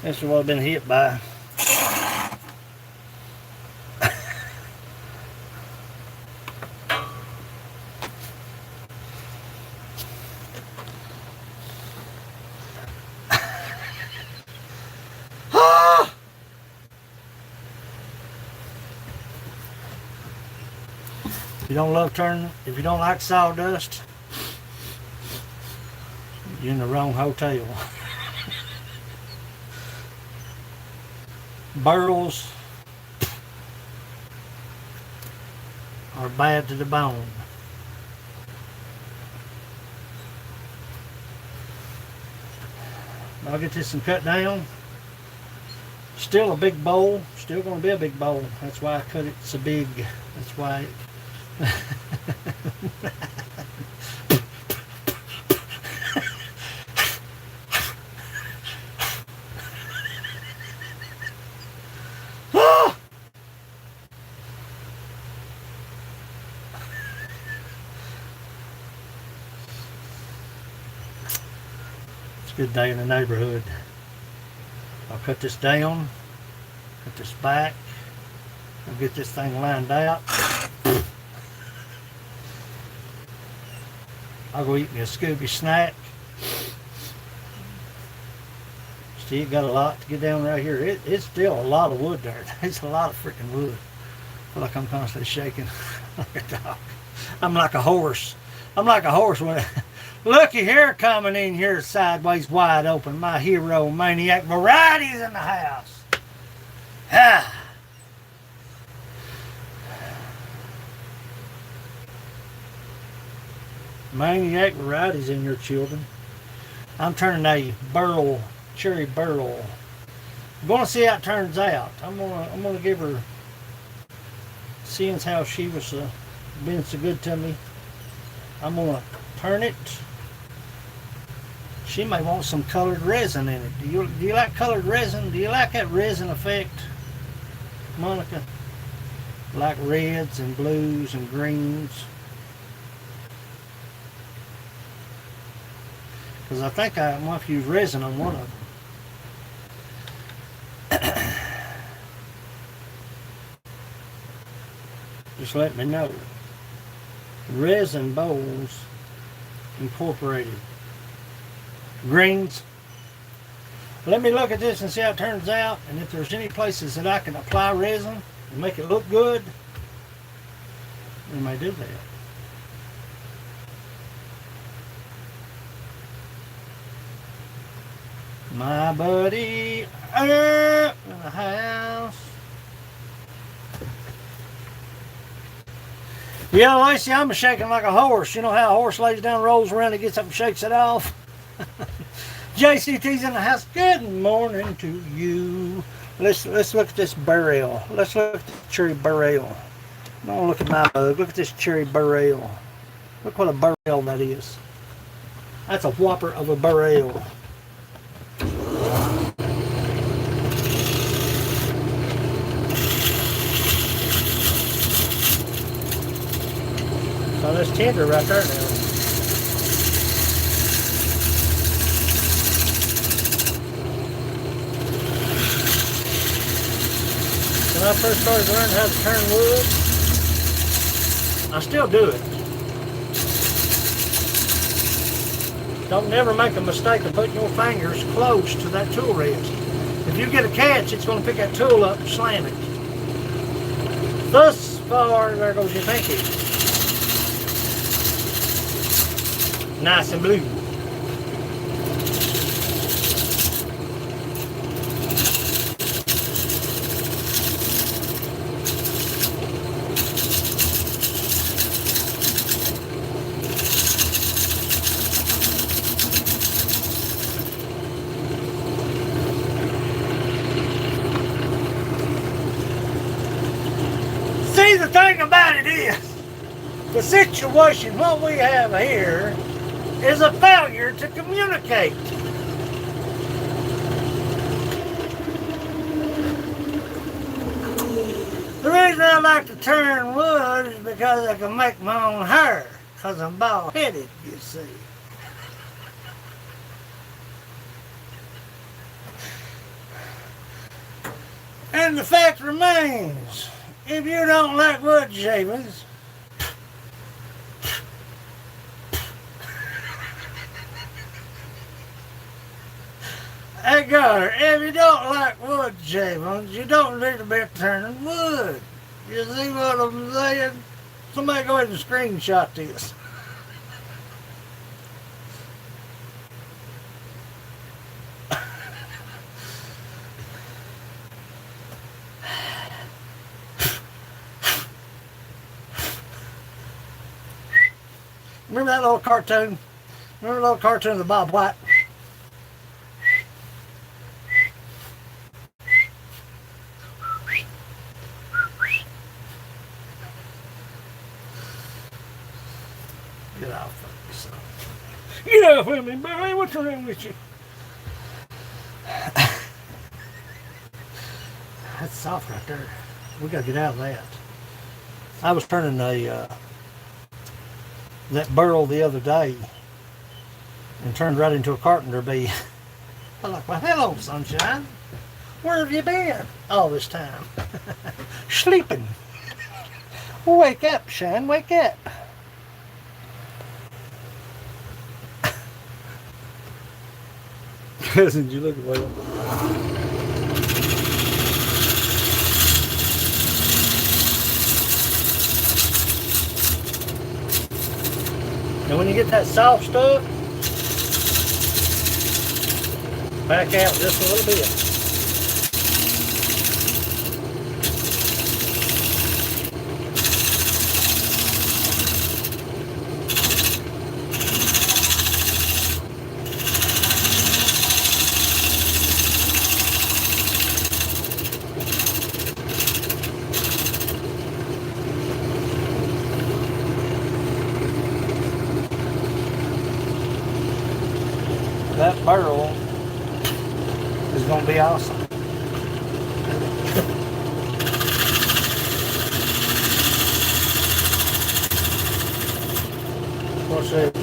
This is what I've been hit by. If you don't like sawdust, you're in the wrong hotel. Burls are bad to the bone. I'll get this one cut down. Still a big bowl. Still going to be a big bowl. That's why I cut it so big. That's why. It's a good day in the neighborhood. I'll cut this down, cut this back, I'll get this thing lined out. I'll go eat me a Scooby snack. Still got a lot to get down right here. It's still a lot of wood there. It's a lot of freaking wood. I feel like I'm constantly shaking like a dog. I'm like a horse. I'm like a horse when looky here, coming in here sideways wide open. My hero maniac varieties in the house. Ah. Maniac varieties in your children. I'm turning a burl, cherry burl. I'm gonna see how it turns out. I'm gonna give her, seeing how she was being so good to me. I'm gonna turn it. She may want some colored resin in it. Do you like colored resin? Do you like that resin effect, Monica? Like reds and blues and greens. Because I think I might have used resin on one of them. Just let me know. Resin Bowls Incorporated. Greens. Let me look at this and see how it turns out, and if there's any places that I can apply resin and make it look good, we may do that. My buddy in the house. Yeah, Lacey, I'm shaking like a horse. You know how a horse lays down, rolls around, and gets up and shakes it off? JCT's in the house. Good morning to you. Let's look at this burrell. Let's look at the cherry burrell. Don't look at my bug. Look at this cherry burrell. Look what a burrell that is. That's a whopper of a burrell. So that's tender right there now. When I first started learning how to turn wood, I still do it. Don't never make a mistake of putting your fingers close to that tool rest. If you get a catch, it's going to pick that tool up and slam it. Thus far, there goes your pinky. Nice and blue. the thing about it is, the situation what we have here is a failure to communicate. The reason I like to turn wood is because I can make my own hair, because I'm bald-headed, you see. And the fact remains, if you don't like wood shavings, hey God, if you don't like wood shavings, you don't need to be turning wood. You see what I'm saying? Somebody go ahead and screenshot this. Remember that little cartoon? Remember the little cartoon of the Bob White? Get off of me, son. Get off of me, boy. What's wrong with you? That's soft right there. We gotta get out of that. I was turning that burl the other day and turned right into a carpenter bee. I was like, well, hello, sunshine. Where have you been all this time? Sleeping. Wake up, Shine, wake up. Cousin, you look away. And when you get that soft stuff, back out just a little bit. That burl is going to be awesome. What's that?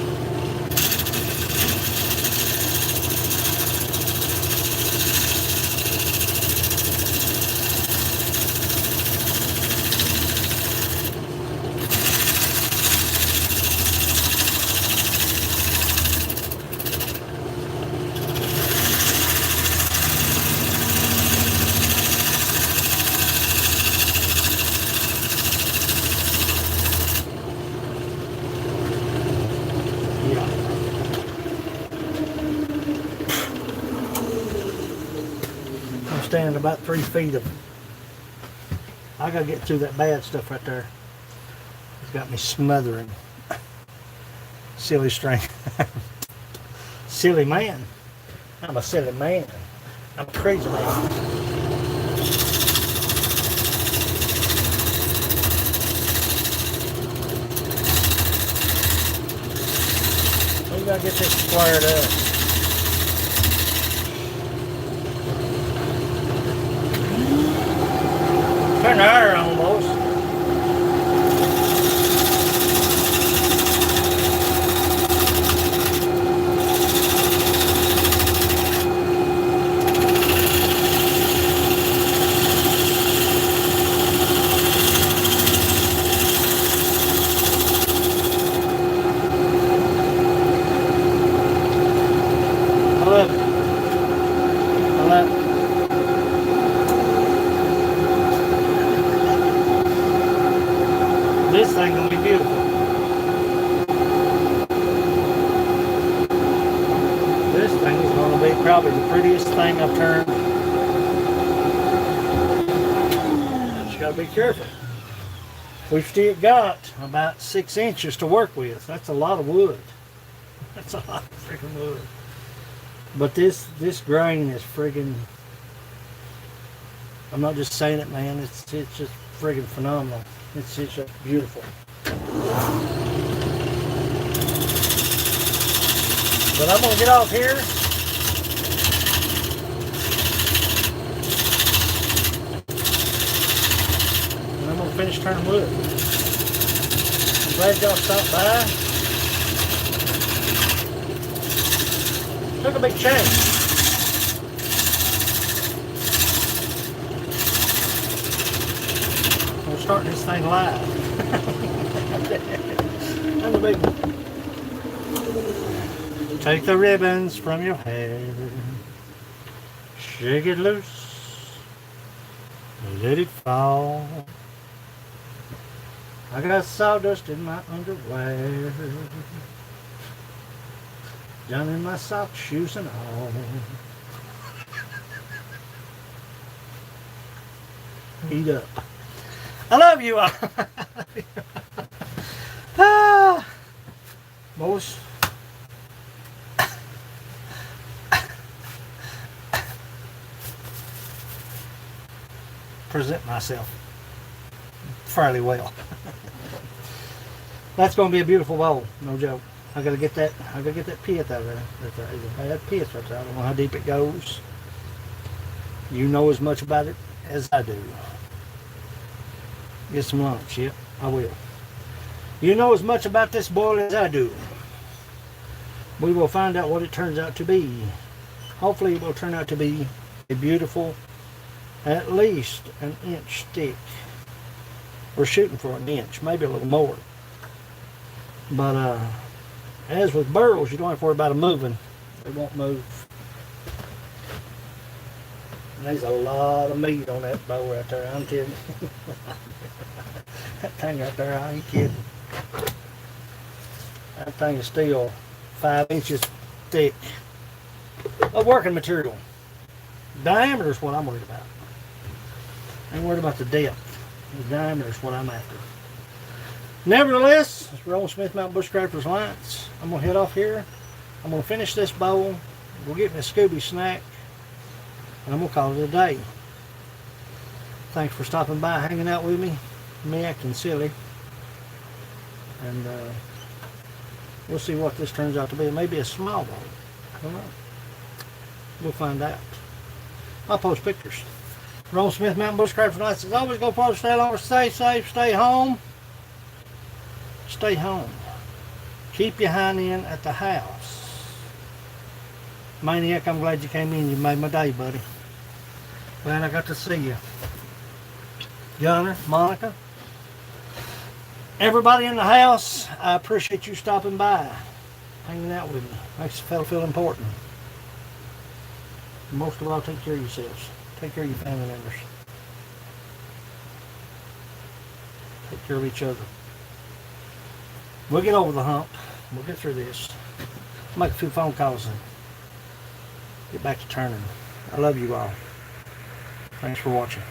Standing about 3 feet of. I gotta get through that bad stuff right there. It's got me smothering. Silly string. Silly man. I'm a silly man. I'm a crazy man. We gotta get this squared up. Turn the iron on, boys. I love it. I love it. This thing gonna be beautiful. This thing is gonna be probably the prettiest thing I've turned. Just gotta be careful. We've still got about 6 inches to work with. That's a lot of wood. That's a lot of freaking wood. But this grain is friggin'. I'm not just saying it, man. It's just friggin' phenomenal. It's just beautiful. But I'm gonna get off here. And I'm gonna finish turning wood. I'm glad y'all stopped by. Took a big change. We'll start this thing live. That's a big one. Take the ribbons from your hair. Shake it loose. Let it fall. I got sawdust in my underwear. Down in my socks, shoes and all. Eat up. I love you all. Ah, boys. Present myself fairly well. That's going to be a beautiful bowl, no joke. I gotta get that pit out of there. That's a bad pit right there. I don't know how deep it goes. You know as much about it as I do. Get some lunch, yep, I will. You know as much about this boil as I do. We will find out what it turns out to be. Hopefully it will turn out to be a beautiful, at least an inch thick. We're shooting for an inch, maybe a little more. But as with burls, you don't have to worry about them moving. They won't move. And there's a lot of meat on that bow right there, I'm telling you. That thing right there, I ain't kidding. That thing is still 5 inches thick of working material. Diameter is what I'm worried about. I ain't worried about the depth. The diameter is what I'm after. Nevertheless, it's Roland Smith Mountain Bushcrafters Alliance. I'm going to head off here. I'm going to finish this bowl. We'll get me a Scooby snack. And I'm going to call it a day. Thanks for stopping by, hanging out with me. Me acting silly. And we'll see what this turns out to be. It may be a small bowl. I don't know. We'll find out. I'll post pictures. Roland Smith Mountain Bushcrafters Alliance. As always, go far, stay longer, stay safe, stay home. Stay home. Keep your hind end at the house. Maniac, I'm glad you came in. You made my day, buddy. Glad I got to see you. Gunner, Monica, everybody in the house, I appreciate you stopping by, hanging out with me. Makes the fellow feel important. Most of all, take care of yourselves. Take care of your family members. Take care of each other. We'll get over the hump. We'll get through this. Make a few phone calls and get back to turning. I love you all. Thanks for watching.